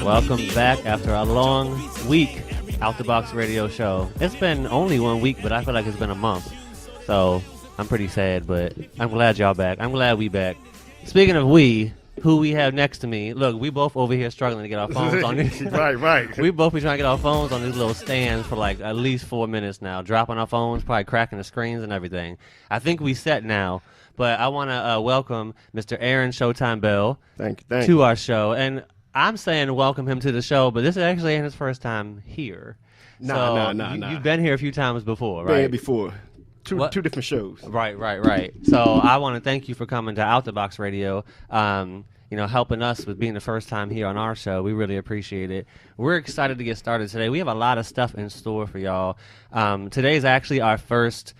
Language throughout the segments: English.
Welcome back after a long week, Out the Box Radio Show. It's been only 1 week, but I feel like it's been a month. So I'm pretty sad, but I'm glad y'all back. I'm glad we back. Speaking of we, who we have next to me, look, we both over here struggling to get our phones on these. Right. We both be trying to get our phones on these little stands for like at least 4 minutes now, dropping our phones, probably cracking the screens and everything. I think we set now, but I want to welcome Mr. Aaron Showtime Bell Thank you. to our show. And I'm saying welcome him to the show, but this is actually his first time here. Nah. You've been here a few times before, right? Been here before. Two different shows. Right. So I want to thank you for coming to Out the Box Radio. Helping us with being the first time here on our show. We really appreciate it. We're excited to get started today. We have a lot of stuff in store for y'all. Today is actually our first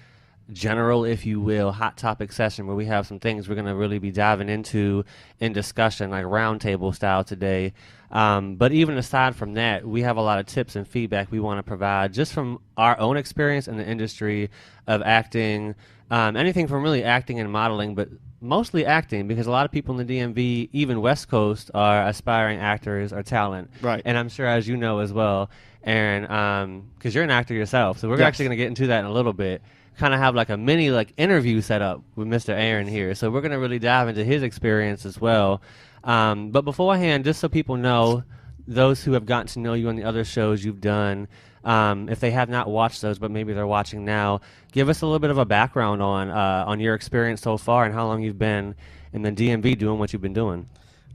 general, if you will, hot topic session where we have some things we're going to really be diving into in discussion, like roundtable style today. But even aside from that, we have a lot of tips and feedback we want to provide just from our own experience in the industry of acting, anything from really acting and modeling, but mostly acting, because a lot of people in the DMV, even West Coast, are aspiring actors or talent. Right. And I'm sure, as you know as well, Aaron, because you're an actor yourself, so we're actually going to get into that in a little bit. Kind of have like a mini interview set up with Mr. Aaron here. So we're going to really dive into his experience as well. But beforehand, just so people know, those who have gotten to know you on the other shows you've done, if they have not watched those, but maybe they're watching now, give us a little bit of a background on your experience so far and how long you've been in the DMV doing what you've been doing.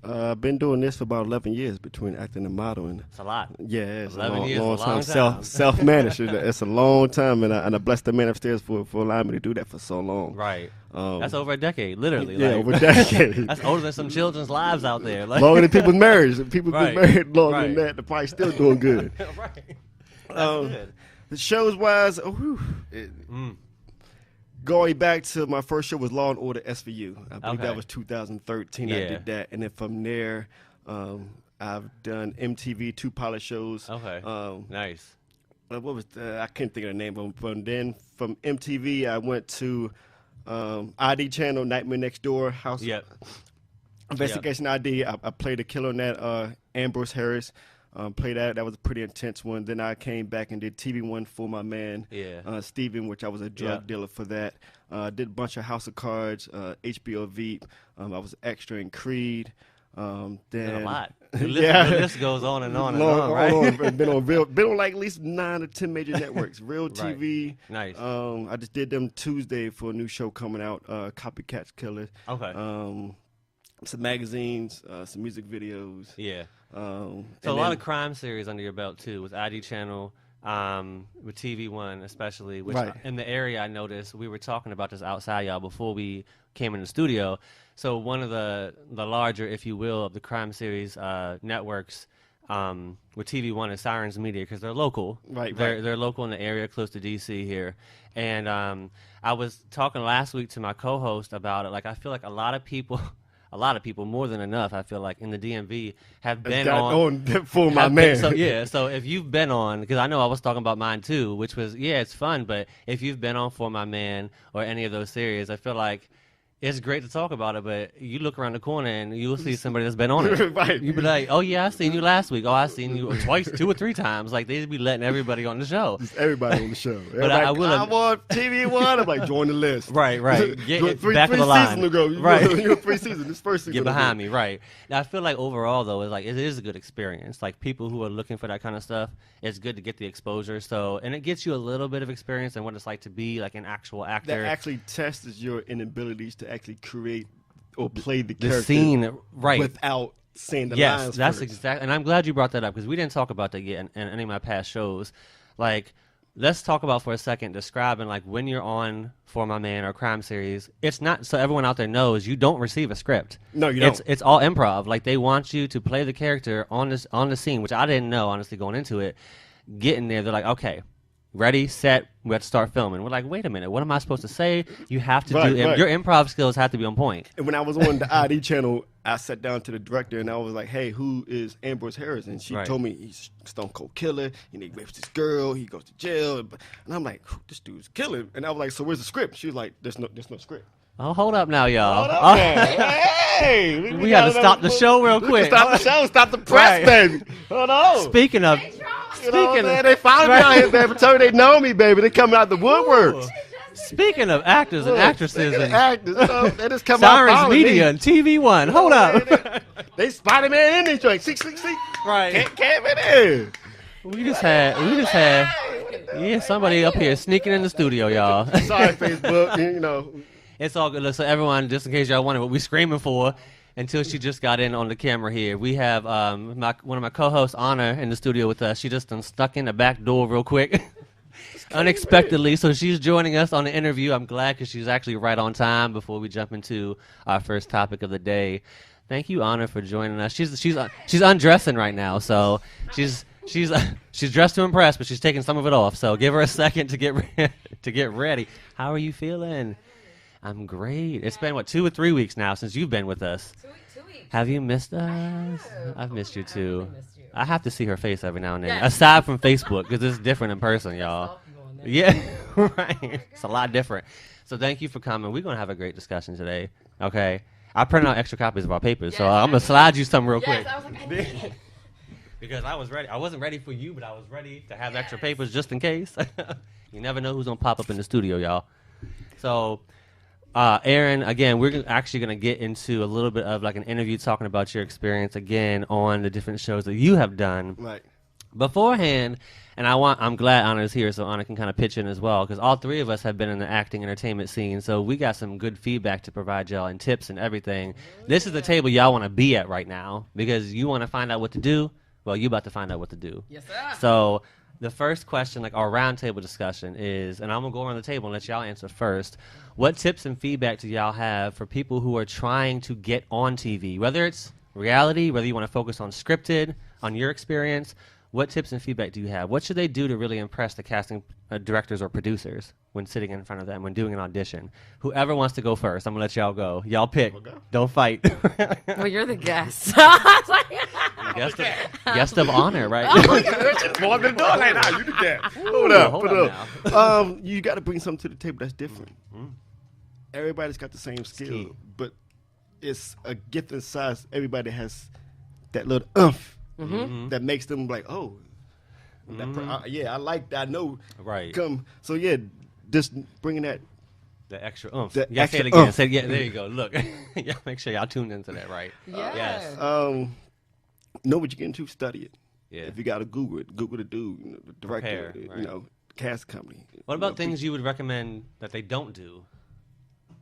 I've been doing this for about 11 years between acting and modeling. It's a lot. Yeah, it's 11 a years long is a long time. Self-managed. It's a long time, and I bless the man upstairs for allowing me to do that for so long. Right. That's over a decade, literally. Yeah, over a decade. That's older than some children's lives out there. Longer than people's marriage. If people Right. been married longer Right. than that, they're probably still doing good. Right. That's good. The shows-wise, going back to my first show was Law and Order SVU. I believe Okay. that was 2013. Yeah. I did that, and then from there, I've done MTV 2 pilot shows. Okay. Nice. What was I can't think of the name of them. But then from MTV, I went to ID Channel, Nightmare Next Door, House Investigation ID. I played a killer on that. Ambrose Harris. Played that. That was a pretty intense one. Then I came back and did TV one for my man, Steven, which I was a drug dealer for that. Did a bunch of House of Cards, HBO Veep. I was extra in Creed. Then a lot. The list goes on and on and on, right? Been on like at least 9 or 10 major networks. Real TV. Nice. I just did them Tuesday for a new show coming out, Copycats Killers. Okay. Some magazines, some music videos. Yeah. So a lot of crime series under your belt too, with ID Channel, with TV One especially, which in the area I noticed, we were talking about this outside, y'all, before we came in the studio. So one of the larger, if you will, of the crime series networks with TV One is Sirens Media, because they're local. They're local in the area, close to DC here. And I was talking last week to my co-host about it. Like, I feel like a lot of people, more than enough, I feel like, in the DMV have been on for my man. So if you've been on, because I know I was talking about mine too, which was, it's fun, but if you've been on For My Man or any of those series, I feel like it's great to talk about it, but you look around the corner and you'll see somebody that's been on it. You'll be like, oh yeah, I seen you last week. Oh, I seen you twice, 2 or 3 times. Like, they'd be letting everybody on the show. Just everybody on the show. But I will. I'm on TV One. I'm like, join the list. Right. Get three back of the line. Seasons ago. You're 3 seasons. This first season. Get behind me. Right. Now, I feel like overall though, it's like it is a good experience. Like, people who are looking for that kind of stuff, it's good to get the exposure. So, and it gets you a little bit of experience in what it's like to be like an actual actor. That actually tests your inabilities to actually create or play the character scene without saying the lines. Yes, that's first. exactly. And I'm glad you brought that up, because we didn't talk about that yet in any of my past shows. Like, let's talk about for a second describing, like, when you're on For My Man or crime series. It's not, so everyone out there knows, you don't receive a script. No, you don't. It's all improv. Like, they want you to play the character on the scene, which I didn't know, honestly, going into it. Getting there, they're like, okay, ready, set, we have to start filming. We're like, wait a minute, what am I supposed to say? You have to your improv skills have to be on point. And when I was on the ID channel, I sat down to the director and I was like, hey, who is Ambrose Harris? And she told me he's a stone cold killer, and he rapes this girl, he goes to jail. And I'm like, this dude's killing. And I was like, so where's the script? She was like, there's no script. Oh, hold up now, y'all. Hold up, man. Hey, we had to stop the show real quick. Stop the show. Stop the press, baby. Hold on. Speaking of, they finally me out here, baby. Tell me they know me, baby. They coming out the woodworks. Speaking of actors and actresses and actors, they just come Sirens out Media and TV One. Hold up. They Spider-Man in this joint. See. Right. Can't be there. We just had somebody up here sneaking in the studio, y'all. Sorry, Facebook. You know. It's all good. Look, so everyone, just in case y'all wondering what we're screaming for, until she just got in on the camera here, we have one of my co-hosts, Anna, in the studio with us. She just done stuck in the back door real quick, unexpectedly. So she's joining us on the interview. I'm glad because she's actually right on time before we jump into our first topic of the day. Thank you, Anna, for joining us. She's undressing right now, so she's dressed to impress, but she's taking some of it off. So give her a second to get ready. How are you feeling? I'm great. It's been, 2 or 3 weeks now since you've been with us. 2 weeks. Have you missed us? I've missed you too. Really missed you. I have to see her face every now and then, Yes. aside from Facebook, because it's different in person, y'all. Yeah, right. It's a lot different. So thank you for coming. We're going to have a great discussion today, okay? I printed out extra copies of our papers, so I'm going to slide you some real quick. I was like, I need it. Because I was ready. I wasn't ready for you, but I was ready to have extra papers just in case. You never know who's going to pop up in the studio, y'all. So... Aaron, again, we're actually going to get into a little bit of like an interview talking about your experience again on the different shows that you have done. Right. Beforehand, and I'm glad Anna's here so Anna can kind of pitch in as well, because all three of us have been in the acting entertainment scene, so we got some good feedback to provide y'all and tips and everything. This is the table y'all want to be at right now, because you want to find out what to do. Well, you about to find out what to do. Yes, sir. So the first question, like our roundtable discussion is, and I'm going to go around the table and let y'all answer first, what tips and feedback do y'all have for people who are trying to get on TV, whether it's reality, whether you want to focus on scripted, on your experience? What tips and feedback do you have? What should they do to really impress the casting directors or producers when sitting in front of them, when doing an audition? Whoever wants to go first, I'm going to let y'all go. Y'all pick. Don't fight. Well, you're the guest. Guest of honor, right? More than doing like that. You the guest. Hold up. You got to bring something to the table that's different. Mm-hmm. Everybody's got the same skill, but it's a gift and size. Everybody has that little that makes them like, oh, I like that. I know. Right. So yeah, just bringing that. The extra oomph. The Yeah, say it extra again. oomph. Say, yeah, there you go. Look. Yeah, make sure y'all tuned into that, right? Yeah. Yes. Know what you're getting to, study it. Yeah. If you got to Google it, Google the dude, the director, Prepare, right. cast company. What about things you would recommend that they don't do?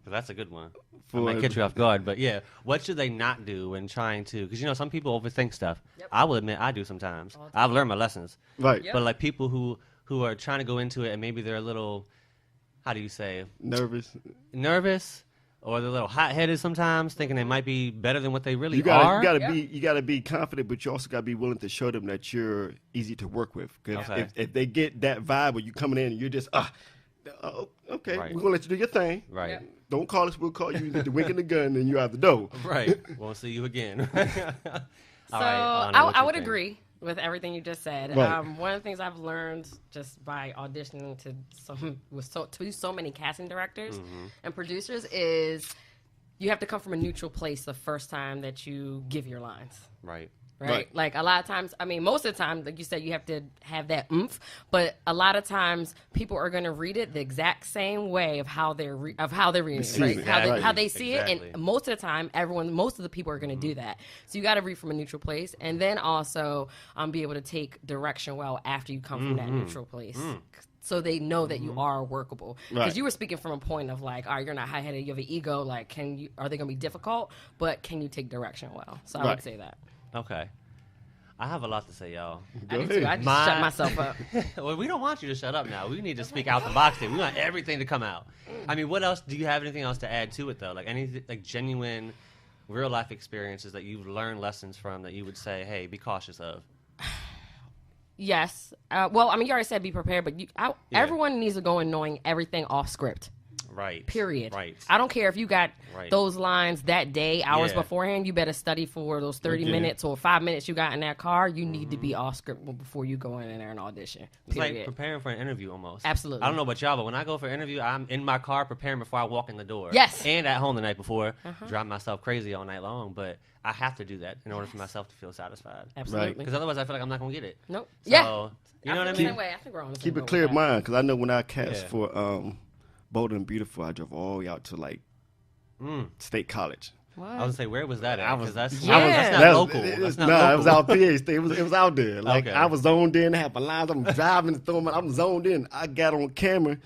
'Cause that's a good one. I For- might catch you off guard, but yeah, what should they not do when trying to? Because some people overthink stuff. Yep. I will admit I do sometimes. I've learned my lessons. Right. Yep. But like people who are trying to go into it and maybe they're a little, how do you say, nervous, or they're a little hot-headed sometimes, thinking they might be better than what they really are. You gotta be confident, but you also gotta be willing to show them that you're easy to work with. Because Okay. if they get that vibe where you coming in and you're just okay, Right. we're gonna let you do your thing. Right. Yep. Don't call us, we'll call you. You get the wink in the gun, and you're out the door. Right. Won't see you again. So All right, Anna, what I you would think? agree with everything you just said. Right. One of the things I've learned just by auditioning to so many casting directors and producers is you have to come from a neutral place the first time that you give your lines. Right. Right? Like a lot of times, I mean, most of the time, like you said, you have to have that oomph. But a lot of times, people are going to read it the exact same way of how they're reading it, right? Exactly. How they see it, Exactly. and most of the time, most of the people are going to do that. So you got to read from a neutral place, and then also be able to take direction well after you come from that neutral place. So they know that you are workable. Because Right. you were speaking from a point of like, all right, you're not high-headed, you have an ego. Like, are they going to be difficult? But can you take direction well? So I would say that. Okay. I have a lot to say, y'all. I do too. I just shut myself up. Well, we don't want you to shut up now. We need to speak out the box here. We want everything to come out. I mean, what else? Do you have anything else to add to it, though? Like any genuine, real-life experiences that you've learned lessons from that you would say, hey, be cautious of? Yes. Well, I mean, you already said be prepared, but everyone needs to go in knowing everything off script. Right. Period. Right. I don't care if you got those lines that day, hours beforehand. You better study for those 30 minutes or 5 minutes you got in that car. You need to be all scripted before you go in there and audition. It's like preparing for an interview almost. Absolutely. I don't know about y'all, but when I go for an interview, I'm in my car preparing before I walk in the door. Yes. And at home the night before, drive myself crazy all night long. But I have to do that in order for myself to feel satisfied. Absolutely. Because otherwise I feel like I'm not going to get it. Nope. So, you know what I mean? I think we're on the same Keep boat it clear with in that. mind, because I know when I cast for Bold and Beautiful, I drove all the way out to like State College. What? I was going to say, where was that at? Because that's Yeah. not local. That's not local. It was out PA State. It was out there. Like Okay. I was zoned in, had my lines. I'm driving, I'm zoned in. I got on camera.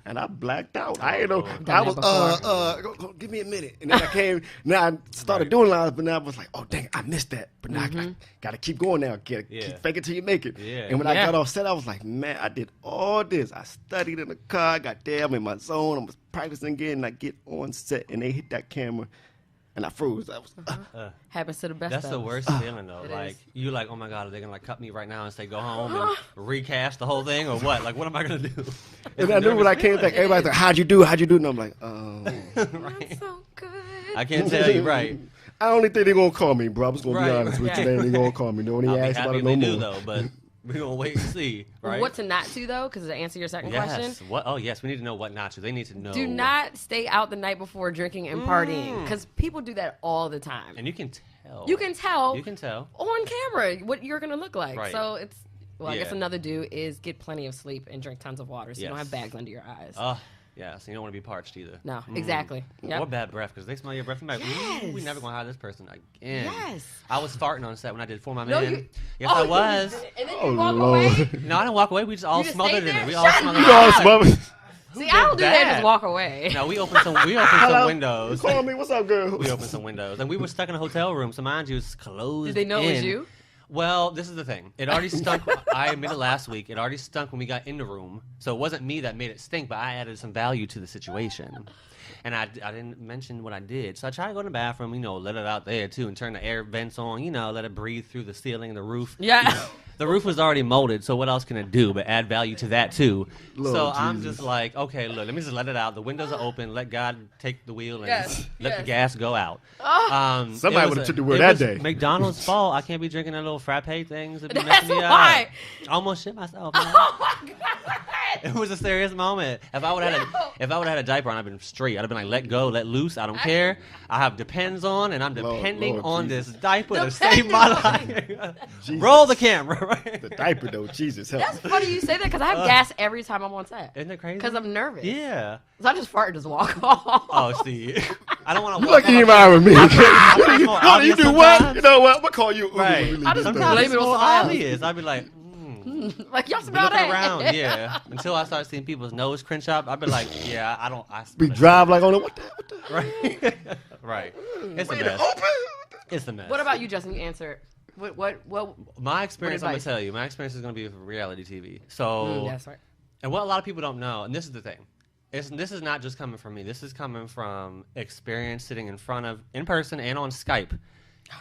And I blacked out. I ain't know. I was give me a minute. And then I came. Now I started doing lines, but now I was like, oh dang, I missed that. But now I gotta keep going now. Keep fake it till you make it. Yeah. And when I got off set, I was like, man, I did all this. I studied in the car. I got there. I'm in my zone. I was practicing again. And I get on set, and they hit that camera. And I froze. I was, Happens to the best That's of the us. worst feeling though. Like is. you like, oh my god, are they gonna like cut me right now and say go home and recast the whole thing or what? Like what am I gonna do? and I knew when I came back, everybody's like, how'd you do? How'd you do? And I'm like, That's so good. I can't tell you, right? I only think they're gonna call me, bro. I'm just gonna be Right, honest with you. They ain't gonna call me. No one I'll be asked about happy it if no they more. do though, but we're gonna wait and see, right? What to not do though, because to answer your second question, Yes. What? Oh yes, we need to know what not to. They need to know. do not stay out the night before drinking and partying, because people do that all the time. And you can tell. You can tell. You can tell. on camera what you're gonna look like. Right. So it's I guess Yeah. another do is get plenty of sleep and drink tons of water, so you don't Yes. have bags under your eyes. Yeah, so you don't want to be parched either. No, exactly. Yep. Or bad breath, because they smell your breath. You're like, ooh, we Yes. never gonna hire this person again. Yes. I was farting on set when I did For My No, Man. you- Yes, Oh, I you was. did. And then Oh, you walk Lord. away. No, I didn't walk away. We just all You just smothered stayed in it. there? We all Shut smothered up. in No, it. smothered. See, I don't do that. that? Just walk away. No, we opened some Hello? windows. Call me. What's up, girl? We opened some windows, and we were stuck in a hotel room. So mind you, it's closed. Did they know it was in. you? Well, this is the thing. It already stunk. I admitted last week. It already stunk when we got in the room. So it wasn't me that made it stink, but I added some value to the situation. And I didn't mention what I did. So I tried to go in the bathroom, let it out there too, and turn the air vents on, let it breathe through the ceiling and the roof. Yeah. The roof was already molded, so what else can it do but add value to that too? Lord so I'm Jesus. just like, okay, look, let me just let it out. The windows are open. Let God take the wheel and Yes, let the yes. gas go out. Somebody it was would've a- took the word it that was day. McDonald's fault. I can't be drinking that little frappe things. It'd be That's messing me why. up. I almost shit myself. Man. Oh my god. It was a serious moment. If I would have had a diaper on, I'd been straight. I'd have been like, let go, let loose. I don't care. I have Depends on, and I'm depending Lord on Jesus. this diaper to Depending save my on life. Jesus. Roll the camera, right? The diaper though, Jesus help. That's funny you say that, because I have gas every time I'm on set. Isn't it crazy? Because I'm nervous. Yeah. So I just fart and just walk off. Oh, see, I don't want to. You like Eli with me. more What do you obvious do? What? sometimes. You know what? We'll call you. Right. Really I do just stuff. Sometimes blame it's it on more someone else. obvious. I'd be like, Like, y'all be smell looking that? around, yeah. Until I start seeing people's nose crunch up, I'd be like, yeah, I don't. I We smell it. drive like on the what? Right. Right. It's a Wait, mess. open. It's a mess. What about you, Justin? You answer. What? My experience? I'm gonna advice? tell you. My experience is gonna be with reality TV. So, That's right. and what a lot of people don't know, and this is the thing. This is not just coming from me. This is coming from experience sitting in person and on Skype.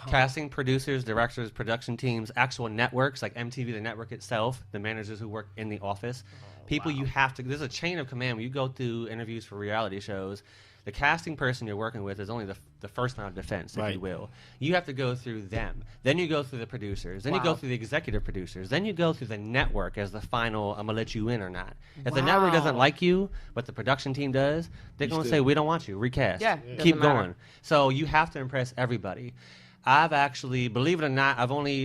Casting, producers, directors, production teams, actual networks like MTV, the network itself, the managers who work in the office. People you have to, there's a chain of command when you go through interviews for reality shows. The casting person you're working with is only the first line of defense, if you will. You have to go through them. Then you go through the producers. Then you go through the executive producers. Then you go through the network as the final, I'm going to let you in or not. If the network doesn't like you, but the production team does, they're going to say, we don't want you, recast. Yeah, Keep doesn't matter. going. So you have to impress everybody. I've actually, believe it or not,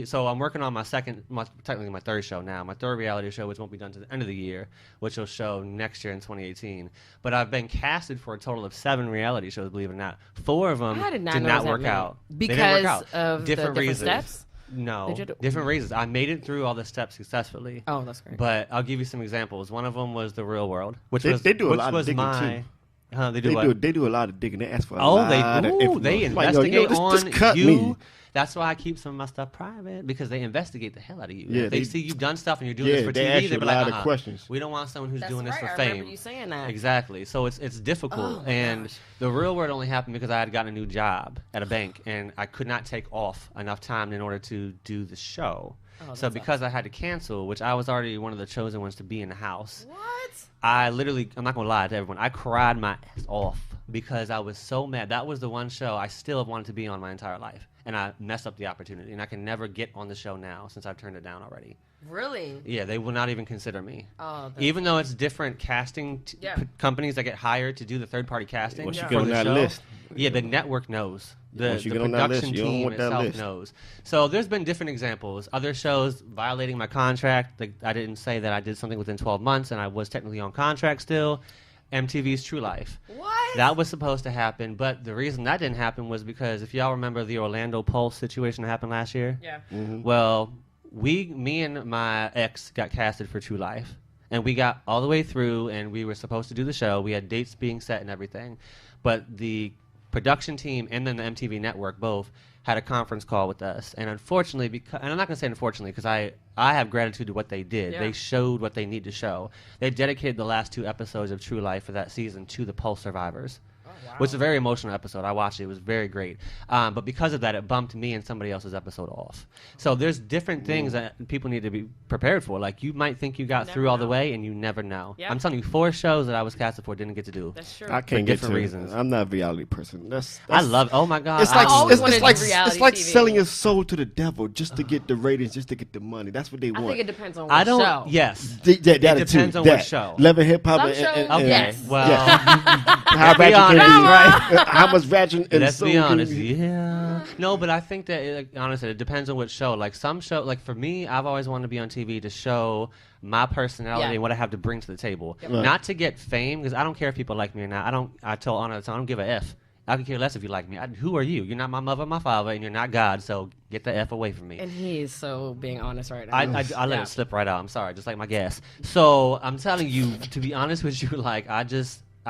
so I'm working on technically my third show now, my third reality show, which won't be done to the end of the year, which will show next year in 2018. But I've been casted for a total of 7 reality shows, believe it or not. 4 of them I did not did know not that work many. out. They Because didn't work out. of the different reasons. steps? No, Did you do- different reasons. I made it through all the steps successfully. Oh, that's great. But I'll give you some examples. One of them was The Real World, which They do a which lot of was digging, my, too. They do what? They do a lot of digging. They ask for a Oh, lot they of do. info. They Like, investigate this on cut you. me. That's why I keep some of my stuff private, because they investigate the hell out of you. Yeah, If they they- see you've done stuff and you're doing this for they TV, ask you they'll a be lot like, of questions. we don't want someone who's That's doing this right. for I fame. remember you saying that. Exactly. So it's difficult. Oh, my and gosh. the Real World only happened because I had gotten a new job at a bank, and I could not take off enough time in order to do the show. Oh, So that because I had to cancel, which I was already one of the chosen ones to be in the house. What? I literally, I'm not going to lie to everyone, I cried my ass off because I was so mad. That was the one show I still have wanted to be on my entire life. And I messed up the opportunity. And I can never get on the show now since I've turned it down already. Really? Yeah, they will not even consider me. Oh, even though it's different casting companies that get hired to do the third-party casting. Once you for get on the that show, list. Yeah, the network knows. Once you The get on that production list, you don't team want that itself list. knows. So there's been different examples. Other shows violating my contract. Like, I didn't say that I did something within 12 months, and I was technically on contract still. MTV's True Life. What? That was supposed to happen, but the reason that didn't happen was because if y'all remember the Orlando Pulse situation that happened last year. Yeah. Mm-hmm. Well, me and my ex got casted for True Life, and we got all the way through, and we were supposed to do the show. We had dates being set and everything, but the production team and then the MTV network both had a conference call with us, and unfortunately, and I'm not going to say unfortunately because I have gratitude to what they did. Yeah. They showed what they need to show. They dedicated the last 2 episodes of True Life for that season to the Pulse survivors. Wow. Which is a very emotional episode. I watched it. It was very great. But because of that, it bumped me and somebody else's episode off. So there's different things that people need to be prepared for. Like, you might think you got Never through all the know. way, and you never know. Yep. I'm telling you, 4 shows that I was casted for didn't get to do. That's true. I can't get different to reasons. I'm not a reality person. That's I love it. Oh, my God. It's I like always wanted to do reality it's like TV. selling your soul to the devil just to get the ratings, just to get the money. That's what they I want. think it depends on what I don't. show. Yes. That It depends on what show. Love and hip hop. Some shows, Okay. Yes. Well, How Let's be ratchet can honest. be, right? How much ratchet and let's soul be can honest. be. Yeah. No, but I think that, honestly, it depends on what show. Like, some show, like for me, I've always wanted to be on TV to show my personality Yeah. and what I have to bring to the table. Yep. Right. Not to get fame, because I don't care if people like me or not. I told Anna, I don't give a F. I could care less if you like me. Who are you? You're not my mother, my father, and you're not God. So get the F away from me. And he is so being honest right now. I let Yeah. it slip right out. I'm sorry, just like my gas. So I'm telling you, to be honest with you, like I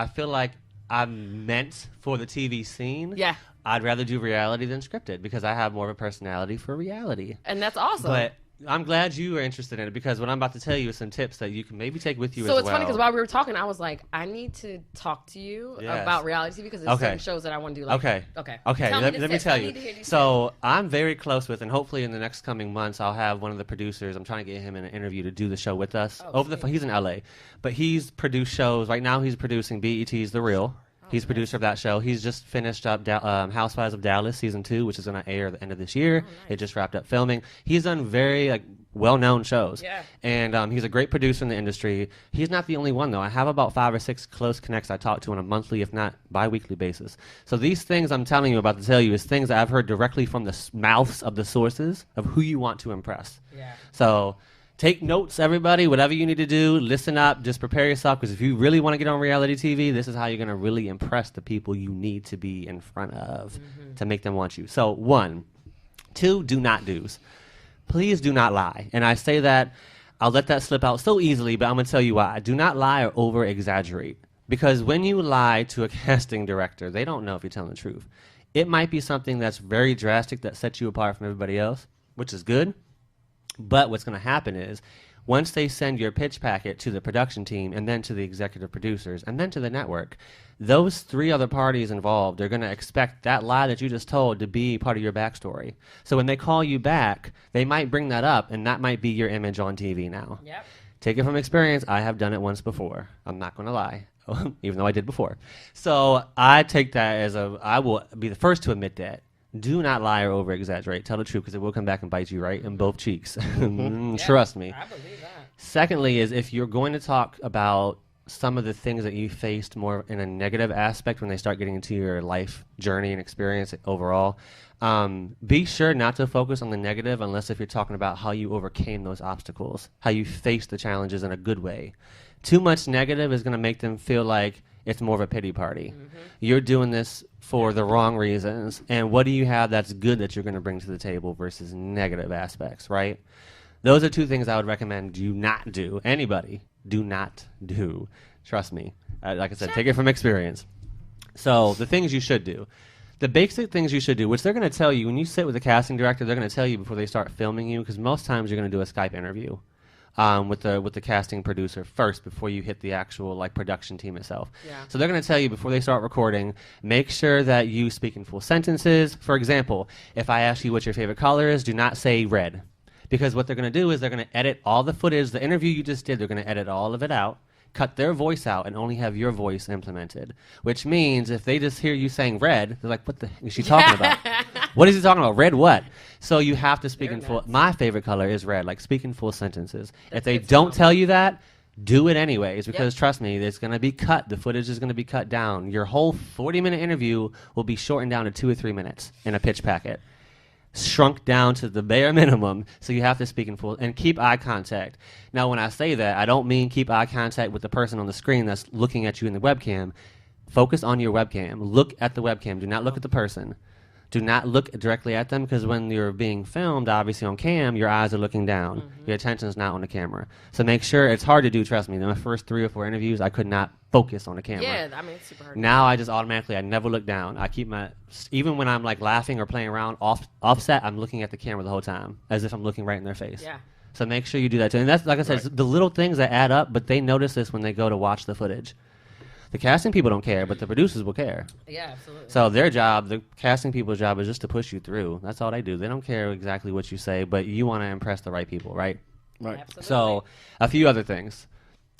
feel like I'm meant for the TV scene. Yeah. I'd rather do reality than scripted because I have more of a personality for reality. And that's awesome. But I'm glad you are interested in it because what I'm about to tell you is some tips that you can maybe take with you as so well. it's funny because while we were talking, I was like, I need to talk to you Yes. about reality TV because there's Okay. certain shows that I want to do. Like, Okay. Okay. Okay, Tell let the me tips. tell I you. need to hear these So I'm very close with, and hopefully in the next coming months, I'll have one of the producers. I'm trying to get him in an interview to do the show with us Oh, over the sweet. phone. He's in LA, but he's produced shows. Right now, he's producing BET's The Real. He's producer of that show. He's just finished up Housewives of Dallas season 2, which is going to air at the end of this year. nice. It just wrapped up filming. He's done very well-known shows. Yeah. And he's a great producer in the industry. He's not the only one, though. I have about 5 or 6 close connects I talk to on a monthly, if not bi-weekly basis. So these things I'm telling you about to tell you is things that I've heard directly from the mouths of the sources of who you want to impress. Yeah. So take notes, everybody. Whatever you need to do, listen up. Just prepare yourself because if you really want to get on reality TV, this is how you're going to really impress the people you need to be in front of to make them want you. So 1. 2, do not do's. Please do not lie. And I say that, I'll let that slip out so easily, but I'm going to tell you why. Do not lie or over-exaggerate. Because when you lie to a casting director, they don't know if you're telling the truth. It might be something that's very drastic that sets you apart from everybody else, which is good. But what's going to happen is once they send your pitch packet to the production team and then to the executive producers and then to the network, those 3 other parties involved are going to expect that lie that you just told to be part of your backstory. So when they call you back, they might bring that up, and that might be your image on TV now. Yep. Take it from experience. I have done it once before. I'm not going to lie, even though I did before. So I take that as I will be the first to admit that. Do not lie or over-exaggerate. Tell the truth because it will come back and bite you right in both cheeks. Trust me. I believe that. Secondly is if you're going to talk about some of the things that you faced more in a negative aspect when they start getting into your life journey and experience overall, be sure not to focus on the negative unless if you're talking about how you overcame those obstacles, how you faced the challenges in a good way. Too much negative is going to make them feel like it's more of a pity party. You're doing this for the wrong reasons, and what do you have that's good that you're going to bring to the table versus negative aspects, right? Those are 2 things I would recommend do not do. Anybody, do not do. Trust me. Like I said, take it from experience. So the things you should do. The basic things you should do, which they're going to tell you, when you sit with the casting director, they're going to tell you before they start filming you, because most times you're going to do a Skype interview with the casting producer first before you hit the actual production team itself. Yeah. So they're going to tell you before they start recording, make sure that you speak in full sentences. For example, if I ask you what your favorite color is, do not say red. Because what they're going to do is they're going to edit all the footage, the interview you just did, they're going to edit all of it out, cut their voice out and only have your voice implemented. Which means if they just hear you saying red, they're like, what the heck is she talking about? What is he talking about? Red what? So you have to speak in full. My favorite color is red, like speak in full sentences. If they don't tell you that, do it anyways, because trust me, it's going to be cut. The footage is going to be cut down. Your whole 40-minute interview will be shortened down to 2 or 3 minutes in a pitch packet. Shrunk down to the bare minimum, so you have to speak in full and keep eye contact. Now, when I say that, I don't mean keep eye contact with the person on the screen that's looking at you in the webcam. Focus on your webcam. Look at the webcam. Do not look at the person. Do not look directly at them, because when you're being filmed, obviously on cam, your eyes are looking down. Your attention is not on the camera. So make sure, it's hard to do, trust me. In my first 3 or 4 interviews, I could not focus on the camera. Yeah, I mean, it's super hard. Now I just automatically, I never look down. I keep my, even when I'm like laughing or playing around offset, I'm looking at the camera the whole time, as if I'm looking right in their face. Yeah. So make sure you do that too. And that's, like I said, it's the little things that add up, but they notice this when they go to watch the footage. The casting people don't care, but the producers will care. Yeah, absolutely. So their job, the casting people's job, is just to push you through. That's all they do. They don't care exactly what you say, but you want to impress the right people, right? Right. Absolutely. So a few other things.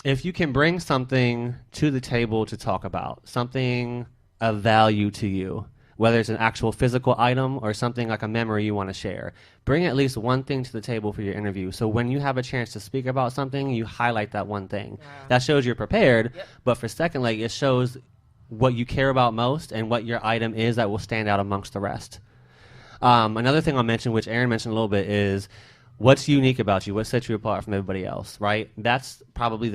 If you can bring something to the table to talk about, something of value to you, whether it's an actual physical item or something like a memory you want to share, bring at least one thing to the table for your interview. So when you have a chance to speak about something, you highlight that one thing. That shows you're prepared, but for second leg, it shows what you care about most and what your item is that will stand out amongst the rest. Another thing I'll mention, which Aaron mentioned a little bit, is what's unique about you, what sets you apart from everybody else, right? That's probably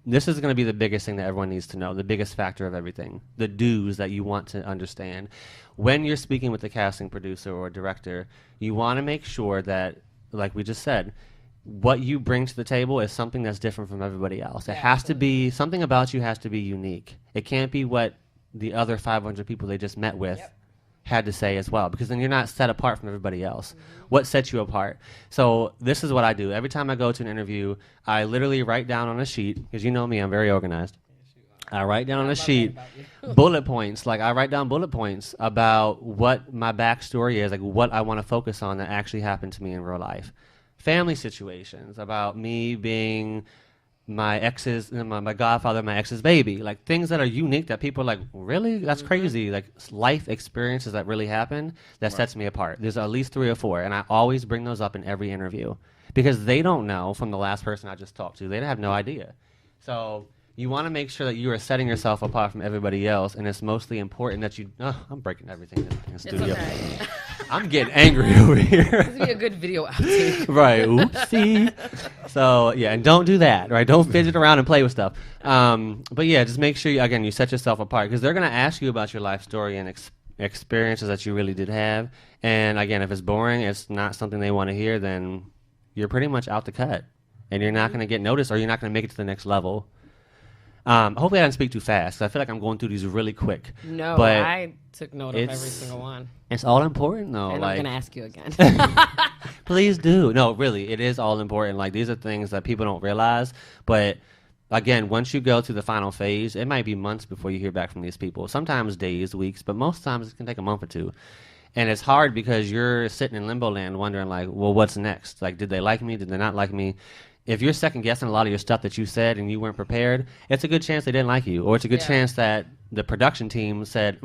this is going to be the biggest thing that everyone needs to know, the biggest factor of everything, the do's that you want to understand. When you're speaking with the casting producer or director, you want to make sure that, like we just said, what you bring to the table is something that's different from everybody else. It has to be, something about you has to be unique. It can't be what the other 500 people they just met with had to say as well, because then you're not set apart from everybody else. What sets you apart? So this is what I do. Every time I go to an interview, I literally write down on a sheet, because you know me, I'm very organized. I write down on a sheet bullet points. Like, I write down bullet points about what my backstory is, like what I want to focus on that actually happened to me in real life. Family situations, about me being my ex's, my godfather, my ex's baby, like things that are unique that people are like, really? That's crazy. Like life experiences that really happen that sets me apart. There's at least 3 or 4, and I always bring those up in every interview, because they don't know from the last person I just talked to. They have no idea. So you want to make sure that you are setting yourself apart from everybody else, and it's mostly important that you. Oh, I'm breaking everything in the studio. Okay. I'm getting angry over here. This would be a good video outtake. Right. Oopsie. So yeah, and don't do that. Right. Don't fidget around and play with stuff. But yeah, just make sure you set yourself apart, because they're gonna ask you about your life story and experiences that you really did have. And again, if it's boring, it's not something they want to hear, then you're pretty much out the cut, and you're not gonna get noticed, or you're not gonna make it to the next level. Hopefully I didn't speak too fast, 'cause I feel like I'm going through these really quick. No, but I took note of every single one. It's all important, though. And like, I'm going to ask you again. Please do. No, really, it is all important. Like, these are things that people don't realize. But, again, once you go to the final phase, it might be months before you hear back from these people. Sometimes days, weeks, but most times it can take a month or 2. And it's hard because you're sitting in limbo land wondering, like, well, what's next? Like, did they like me? Did they not like me? If you're second guessing a lot of your stuff that you said and you weren't prepared, it's a good chance they didn't like you, or it's a good chance that the production team said,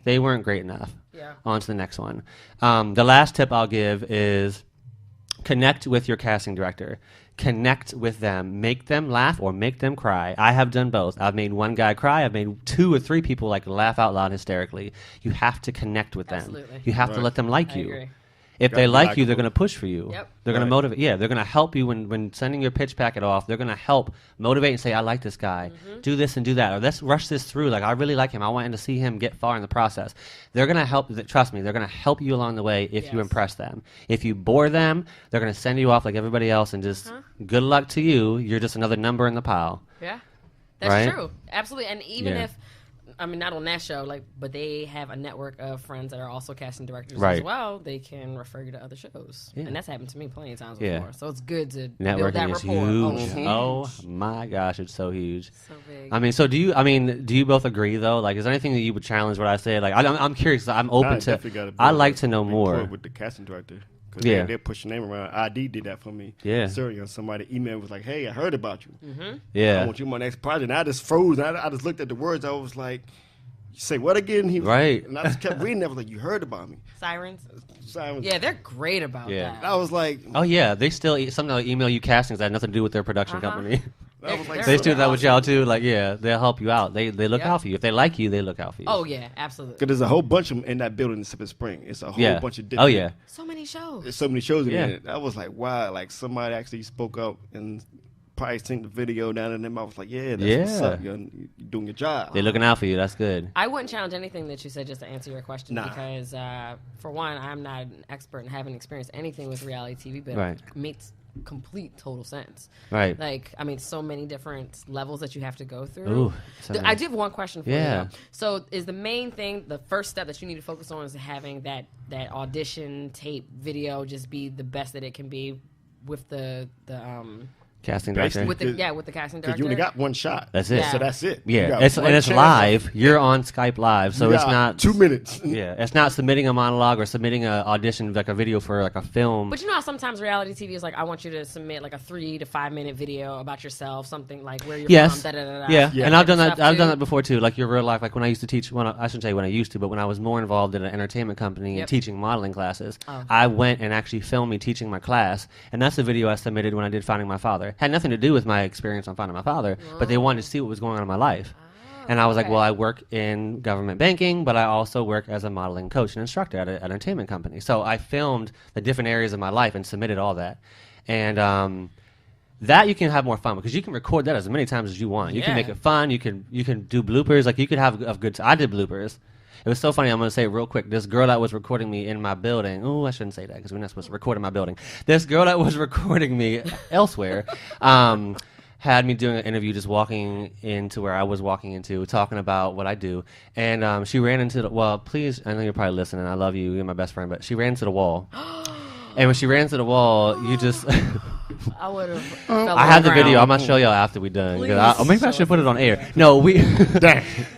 they weren't great enough. Yeah. On to the next one. The last tip I'll give is connect with your casting director. Connect with them. Make them laugh or make them cry. I have done both. I've made one guy cry. I've made 2 or 3 people like laugh out loud hysterically. You have to connect with them. Absolutely. You have to let them like you. Agree. If they like you, they're going to push for you. Yep. They're going to motivate. Yeah, they're going to help you when sending your pitch packet off. They're going to help motivate and say, I like this guy. Do this and do that. Or let's rush this through. Like, I really like him. I want to see him get far in the process. They're going to help. Trust me, they're going to help you along the way if you impress them. If you bore them, they're going to send you off like everybody else and just good luck to you. You're just another number in the pile. Yeah, that's right? True. Absolutely. And even if, I mean, not on that show, like, but they have a network of friends that are also casting directors as well. They can refer you to other shows, and that's happened to me plenty of times before. So it's good to build that is rapport. huge. Oh my gosh, it's so huge. So big. I mean, so do you both agree though? Like, is there anything that you would challenge what I said? Like, I'm curious. I'm open to. I like to know more with the casting director. Cause Yeah. they push your name around. ID did that for me. Yeah. Syria, somebody emailed was like, "Hey, I heard about you. Yeah. I want you on my next project." And I just froze. And I just looked at the words. I was like, "You say what again?" He was Right. And I just kept reading. I was like, "You heard about me?" Sirens. So Yeah, they're great about Yeah. that. I was like, Oh yeah, they still sometimes email you castings that had nothing to do with their production company. I was like, They They're do that with y'all awesome. too. Like, yeah, they'll help you out. They look Yep. out for you. If they like you, they look out for you. Oh yeah, absolutely. Cause there's a whole bunch of them in that building in Sip Spring. It's a whole yeah. bunch of different. Oh yeah. So many shows. There's so many shows in Yeah. it. I was like, wow, like somebody actually spoke up and probably seen the video down in them. I was like, yeah, that's what's up. You're doing your job. They're looking out for you. That's good. I wouldn't challenge anything that you said just to answer your question Nah. because, for one, I'm not an expert and haven't experienced anything with reality TV, but Right. it makes complete total sense. Right. Like, I mean, so many different levels that you have to go through. Ooh, so many. I do have one question for Yeah. you. Though. So, is the main thing, the first step that you need to focus on is having that audition tape video just be the best that it can be with the Casting Basically, director. with the casting Because director? you only got one shot. That's it. So that's it. You Yeah, got it's one and it's chance. live. You're on Skype live, so You it's got not 2 minutes. Yeah, it's not submitting a monologue or submitting an audition like a video for like a film. But you know how sometimes reality TV is like, I want you to submit like a 3 to 5 minute video about yourself, something like where you're Yes. from, da-da-da-da. Yeah. Yeah. And I've done that. Stuff I've done too. that before too. Like your real life. Like when I used to teach. I shouldn't say when I used to, but when I was more involved in an entertainment company and Yep. teaching modeling classes, Oh. I went and actually filmed me teaching my class, and that's the video I submitted when I did Finding My Father. Had nothing to do with my experience on Finding My Father, but they wanted to see what was going on in my life. And I was like, okay. well, I work in government banking, but I also work as a modeling coach and instructor at an entertainment company. So I filmed the different areas of my life and submitted all that. And that you can have more fun because you can record that as many times as you want. You can Yeah. make it fun. You can do bloopers. Like you could have a good. I did bloopers. It was so funny. I'm going to say it real quick. This girl that was recording me in my building. Oh, I shouldn't say that because we're not supposed to record in my building. This girl that was recording me elsewhere. Had me doing an interview just walking into where I was walking into, talking about what I do. And she ran into the, well, please, I know you're probably listening. I love you. You're my best friend. But she ran into the wall. And when she ran into the wall, you just... I would have. I have the video. I'm going to show y'all after we done. 'Cause Please maybe I show should put us it on air. No, we...